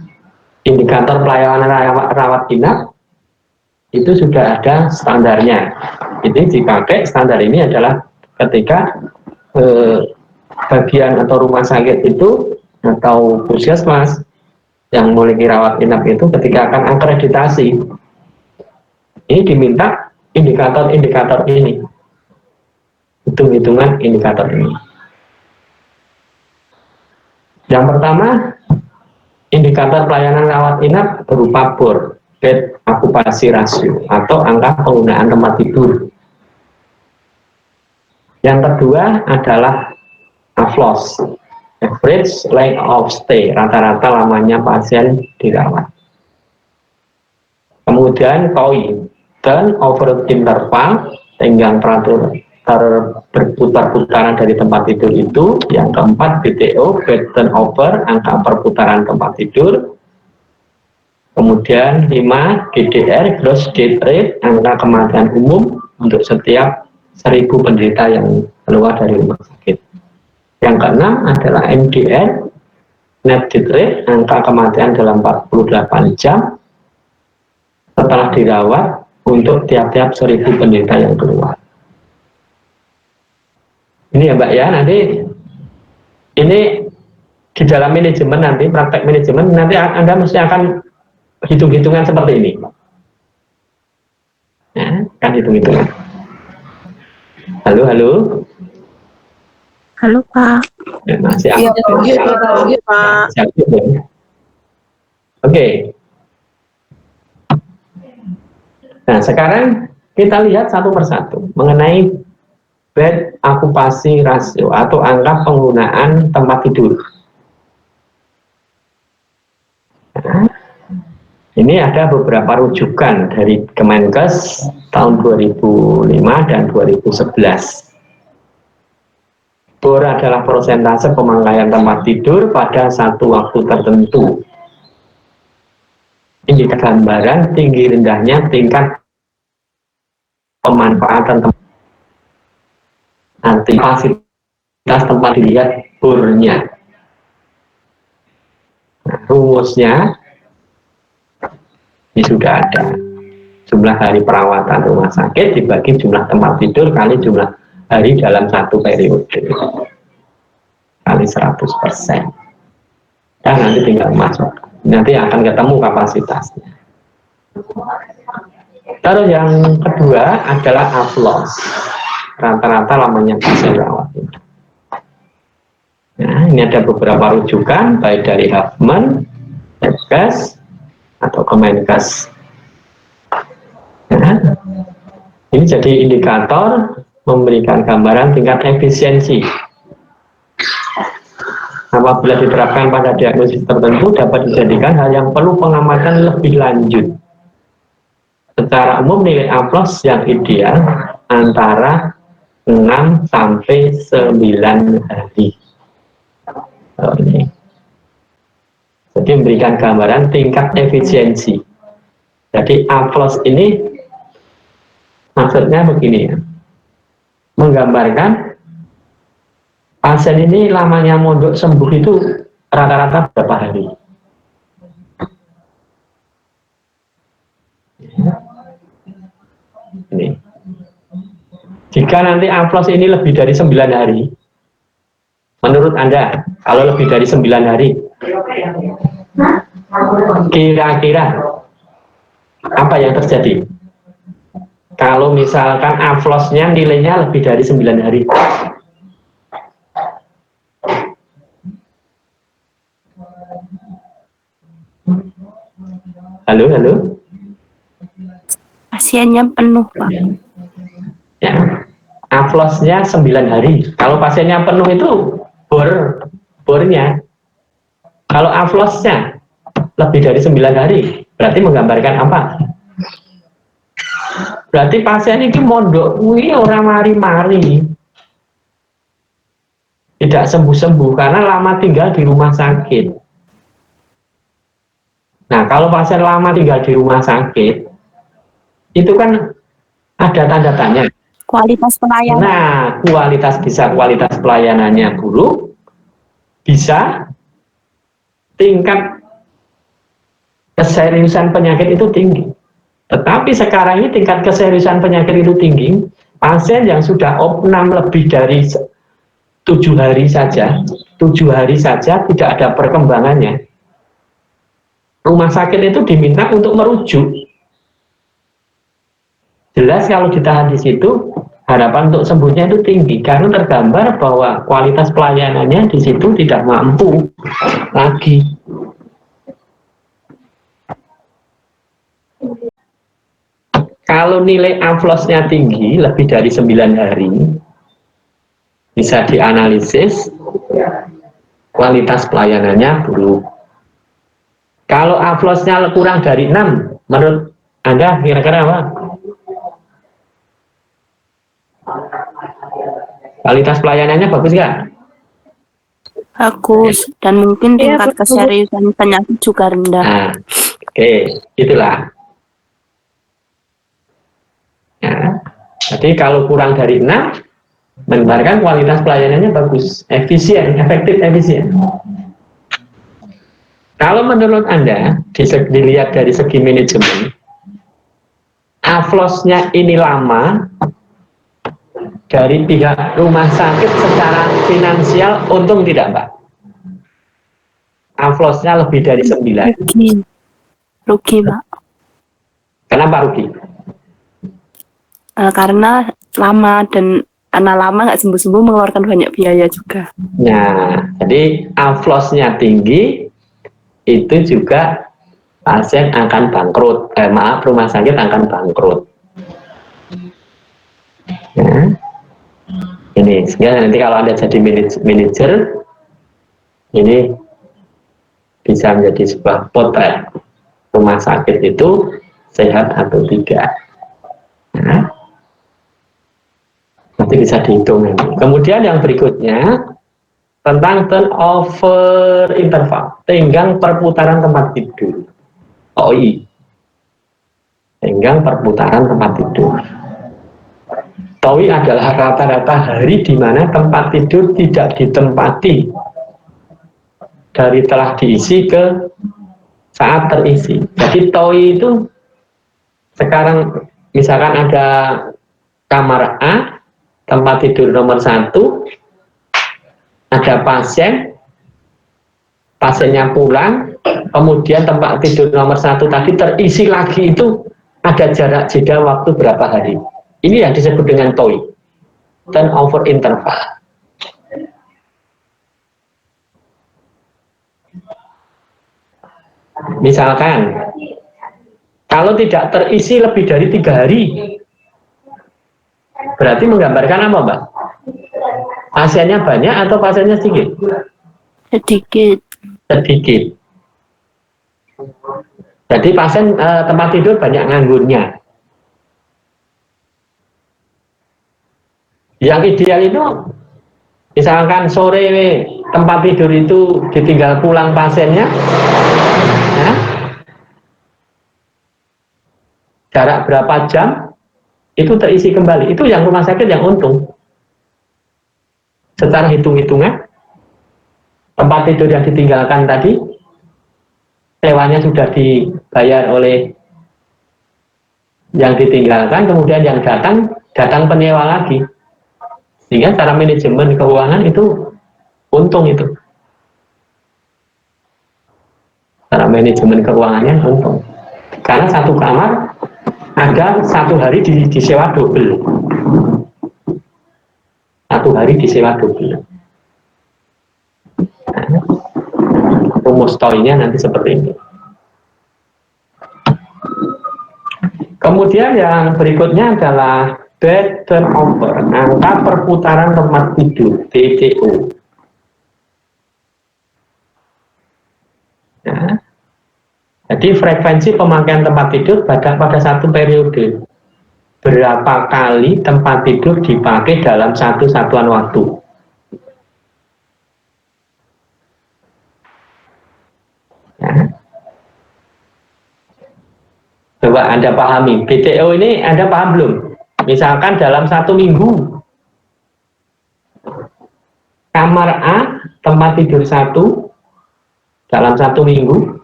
indikator pelayanan rawat inap itu sudah ada standarnya. Jadi dipakai standar ini adalah ketika bagian atau rumah sakit itu atau puskesmas yang memiliki rawat inap itu ketika akan akreditasi ini diminta indikator-indikator ini, hitung-hitungan indikator ini. Yang pertama, indikator pelayanan rawat inap berupa BOR, bed okupasi rasio, atau angka penggunaan tempat tidur. Yang kedua adalah AFLOS, average length of stay, rata-rata lamanya pasien dirawat. Kemudian KOI, turnover interval, tenggang teratur berputar-putaran dari tempat tidur itu. Yang keempat BTO, bed turnover, angka perputaran tempat tidur. Kemudian 5 GDR, gross death rate, angka kematian umum untuk setiap 1000 penderita yang keluar dari rumah sakit. Yang keenam adalah MDR, net death rate, angka kematian dalam 48 jam setelah dirawat untuk tiap-tiap 1000 penderita yang keluar. Ini ya Mbak ya, nanti ini di dalam manajemen nanti, praktek manajemen, nanti Anda mesti akan hitung-hitungan seperti ini. Ya, kan hitung-hitungan. Halo, halo. Halo Pak. Ya, masih Iya, aktif. iya, Pak. Masih aktif, ya? Oke. Nah, sekarang kita lihat satu persatu mengenai bed okupasi rasio atau angka penggunaan tempat tidur. Nah, ini ada beberapa rujukan dari Kemenkes tahun 2005 dan 2011. BOR adalah persentase pemakaian tempat tidur pada satu waktu tertentu. Ini gambaran tinggi rendahnya tingkat pemanfaatan tempat. Nanti fasilitas tempat dilihat BOR-nya. Nah, rumusnya ini sudah ada. Jumlah hari perawatan rumah sakit dibagi jumlah tempat tidur kali jumlah hari dalam satu periode kali 100%. Dan nanti tinggal masuk. Nanti akan ketemu kapasitasnya. Terus yang kedua adalah AFLOS. Rata-rata lamanya pasien rawat. Nah, ini ada beberapa rujukan baik dari Huffman, Kemenkes atau Kemenkes. Nah, ini jadi indikator memberikan gambaran tingkat efisiensi. Apabila diterapkan pada diagnosis tertentu dapat dijadikan hal yang perlu pengamatan lebih lanjut. Secara umum nilai AFLOS yang ideal antara 6 sampai 9 hari. Ini. Jadi memberikan gambaran tingkat efisiensi. Jadi AFLOS ini maksudnya begini ya, menggambarkan pasien ini lamanya mondok sembuh itu rata-rata berapa hari. Ini. Jika nanti AFLOS ini lebih dari 9 hari, menurut Anda, kalau lebih dari 9 hari, kira-kira apa yang terjadi? Kalau misalkan AFLOS-nya nilainya lebih dari 9 hari. Halo, halo. Pasiennya penuh Pak. Ya, AFLOS-nya 9 hari. Kalau pasiennya penuh itu bornya. Kalau AFLOS-nya lebih dari 9 hari, berarti menggambarkan apa? Berarti pasien ini mondok kuwi ora mari-mari. Tidak sembuh-sembuh karena lama tinggal di rumah sakit. Nah, kalau pasien lama tinggal di rumah sakit, itu kan ada tanda tanya. Kualitas pelayanan. Nah, kualitas pelayanannya buruk, bisa tingkat keseriusan penyakit itu tinggi. Tetapi sekarang ini tingkat keseriusan penyakit itu tinggi, pasien yang sudah opnam lebih dari 7 hari saja tidak ada perkembangannya. Rumah sakit itu diminta untuk merujuk. Jelas kalau ditahan di situ, harapan untuk sembuhnya itu tinggi karena tergambar bahwa kualitas pelayanannya di situ tidak mampu lagi. Kalau nilai AFLOS-nya tinggi, lebih dari 9 hari, bisa dianalisis kualitas pelayanannya buruk. Kalau AFLOS-nya kurang dari 6, menurut Anda kira-kira apa? Kualitas pelayanannya bagus nggak? Bagus. Dan mungkin tingkat keseriusan penyakit juga rendah. Nah, oke, itulah. Ya. Jadi kalau kurang dari 6, Menggambarkan kualitas pelayanannya bagus, efisien, efektif, efisien. Kalau menurut Anda, dilihat dari segi manajemen, aflosnya ini lama, dari pihak rumah sakit secara finansial untung tidak, Pak? Aflosnya lebih dari 9. Rugi, Pak. Kenapa rugi? Karena lama, dan karena lama nggak sembuh-sembuh mengeluarkan banyak biaya juga. Nah, jadi aflosnya tinggi, itu juga pasien akan bangkrut. Rumah sakit akan bangkrut. Nah, ini sehingga nanti kalau Anda jadi manajer, ini bisa menjadi sebuah potret rumah sakit itu sehat atau tidak. Nah, nanti bisa dihitung. Kemudian yang berikutnya tentang turnover interval, tenggang perputaran tempat tidur, TOI, tenggang perputaran tempat tidur. TOI adalah rata-rata hari di mana tempat tidur tidak ditempati dari telah diisi ke saat terisi. Jadi TOI itu sekarang misalkan ada kamar A, tempat tidur nomor 1, ada pasiennya pulang, kemudian tempat tidur nomor 1 tadi terisi lagi, itu ada jarak jeda waktu berapa hari. Ini yang disebut dengan TOI, turnover interval. Misalkan, kalau tidak terisi lebih dari 3 hari, berarti menggambarkan apa, Mbak? Pasiennya banyak atau pasiennya sedikit? Sedikit. Sedikit. Jadi pasien tempat tidur banyak nganggurnya. Yang ideal itu, misalkan sore tempat tidur itu ditinggal pulang pasiennya, ya, jarak berapa jam itu terisi kembali. Itu yang rumah sakit yang untung. Secara hitung-hitungan, tempat tidur yang ditinggalkan tadi, sewanya sudah dibayar oleh yang ditinggalkan, kemudian yang datang penyewa lagi. Sehingga secara manajemen keuangan itu untung itu. Secara manajemen keuangannya untung. Karena satu kamar ada 1 hari disewa double. 1 hari disewa double. Nah, rumus TOI-nya nanti seperti ini. Kemudian yang berikutnya adalah bed turnover, angka perputaran tempat tidur, BTO. Nah, jadi frekuensi pemakaian tempat tidur pada satu periode. Berapa kali tempat tidur dipakai dalam satu satuan waktu. Nah, coba Anda pahami, BTO ini Anda paham belum? Misalkan dalam 1 minggu, kamar A, tempat tidur 1, dalam 1 minggu,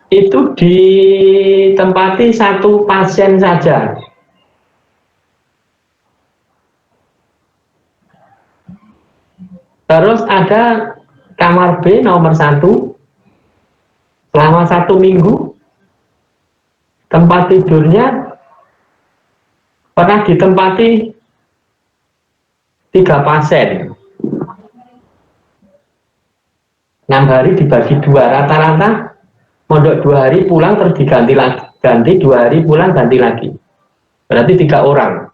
itu ditempati 1 pasien saja. Terus ada kamar B nomor 1, selama 1 minggu, tempat tidurnya pernah ditempati 3 pasien. 6 hari dibagi 2, rata-rata mondok 2 hari pulang terus diganti lagi, ganti 2 hari pulang ganti lagi, berarti 3 orang.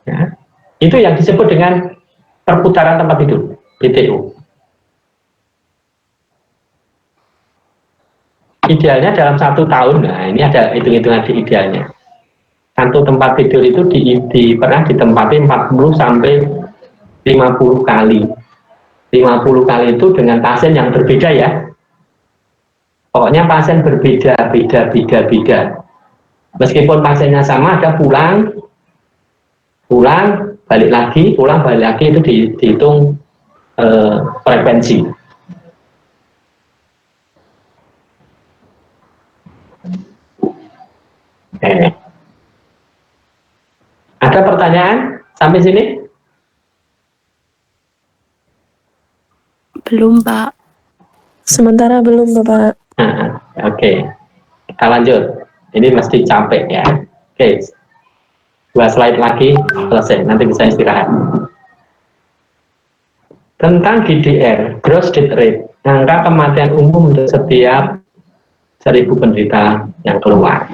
Ya. Itu yang disebut dengan perputaran tempat tidur, BTO. Idealnya dalam 1 tahun, nah ini ada hitung-hitungan di idealnya. Satu tempat tidur itu pernah ditempati 40 sampai 50 kali. 50 kali itu dengan pasien yang berbeda ya. Pokoknya pasien berbeda. Meskipun pasiennya sama, ada pulang, balik lagi, pulang, balik lagi, itu dihitung frekuensi. Ada pertanyaan sampai sini? Belum, Pak. Sementara belum, Bapak. Oke. Kita lanjut. Ini mesti capek ya. Oke. 2 slide lagi, selesai. Nanti bisa istirahat. Tentang GDR, gross death rate, angka kematian umum untuk setiap 1.000 penderita yang keluar.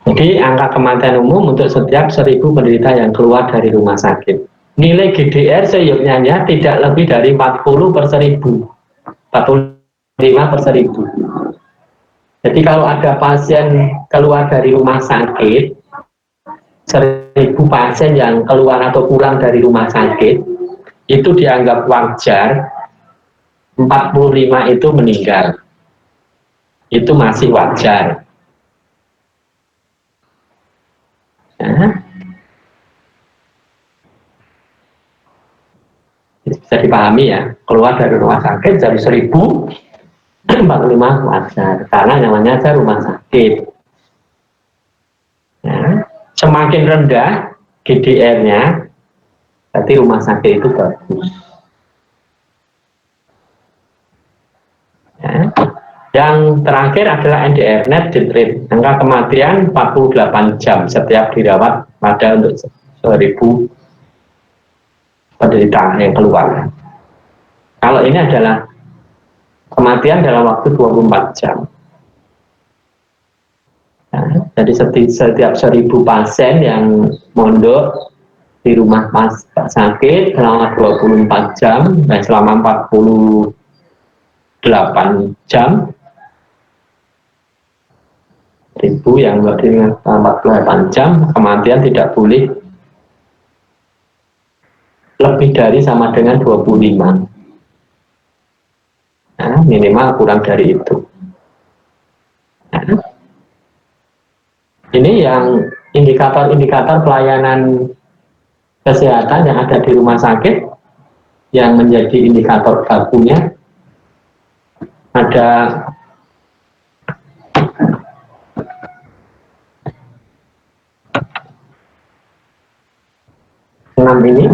Jadi angka kematian umum untuk setiap 1.000 penderita yang keluar dari rumah sakit. Nilai GDR seyogyanya tidak lebih dari 40 per 1.000, 45 per 1.000. Jadi kalau ada pasien keluar dari rumah sakit, 1.000 pasien yang keluar atau pulang dari rumah sakit, itu dianggap wajar, 45 itu meninggal. Itu masih wajar. Nah, bisa dipahami ya, keluar dari rumah sakit dari 1.000, 45 wajar, karena namanya aja rumah sakit. Nah, semakin rendah GDR-nya, berarti rumah sakit itu bagus. Ya. Yang terakhir adalah NDR, net death rate, angka kematian 48 jam setiap dirawat pada untuk 1.000 penderita yang keluar. Kalau ini adalah kematian dalam waktu 24 jam. Nah, jadi setiap 1.000 pasien yang mondok di rumah sakit selama 24 jam dan selama 48 jam, 1.000 yang berarti 48 jam, kematian tidak boleh lebih dari sama dengan 25. Nah, minimal kurang dari itu. Nah, ini yang indikator-indikator pelayanan kesehatan yang ada di rumah sakit yang menjadi indikator bakunya. Ada ini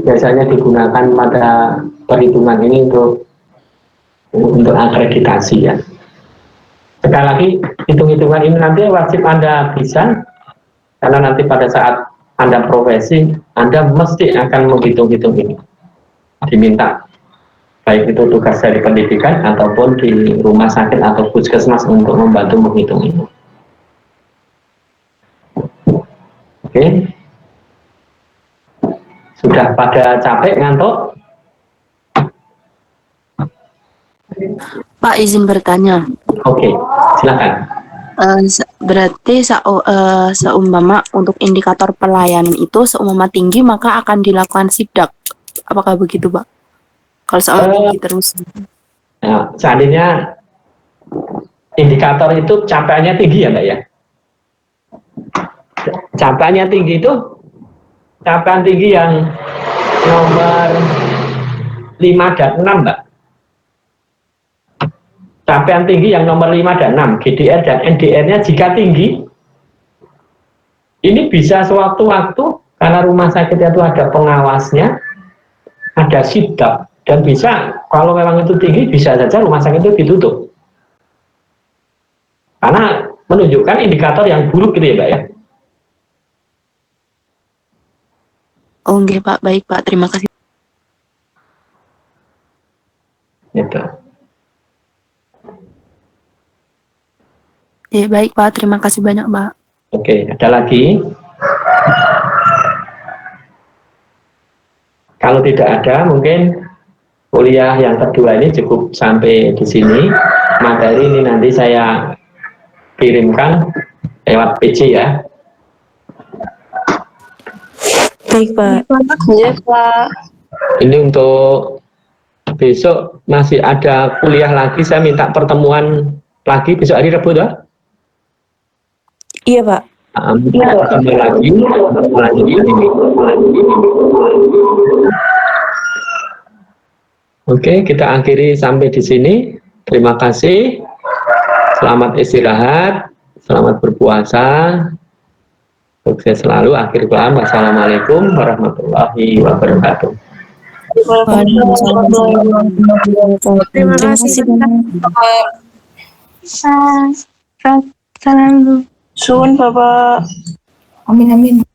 biasanya digunakan pada perhitungan ini untuk akreditasi ya. Sekali lagi, hitung-hitungan ini nanti wajib Anda bisa, karena nanti pada saat Anda profesi, Anda mesti akan menghitung-hitung ini. Diminta, baik itu tugas dari pendidikan ataupun di rumah sakit atau puskesmas untuk membantu menghitung ini. Oke. Sudah pada capek, ngantuk? Pak, izin bertanya. Oke, silakan. Berarti seumpama untuk indikator pelayanan itu seumpama tinggi maka akan dilakukan sidak. Apakah begitu, Pak? Kalau seumpama tinggi terus. Nah, seandainya indikator itu capaiannya tinggi ya, Mbak ya? Capaiannya tinggi itu capaian tinggi yang nomor 5 dan 6, Mbak. Capaian tinggi yang nomor 5 dan 6, GDR dan NDR-nya jika tinggi, ini bisa sewaktu-waktu, karena rumah sakit itu ada pengawasnya, ada sidak, dan bisa, kalau memang itu tinggi, bisa saja rumah sakit itu ditutup. Karena menunjukkan indikator yang buruk gitu ya, Mbak ya. Oh, enggak, Pak. Baik, Pak. Terima kasih. Gitu. Ya, baik, Pak. Terima kasih banyak, Pak. Oke, ada lagi? Kalau tidak ada, mungkin kuliah yang kedua ini cukup sampai di sini. Materi ini nanti saya kirimkan lewat PC ya. Baik, Pak. Iya, Pak. Ini untuk besok masih ada kuliah lagi. Saya minta pertemuan lagi besok hari Rabu toh? Iya, Pak. Ketemu lagi. Oke, kita akhiri sampai di sini. Terima kasih. Selamat istirahat, selamat berpuasa. Sukses selalu. Akhir kalam. Wassalamualaikum warahmatullahi wabarakatuh. Terima kasih. Salam. Sun, Bapak. Amin amin.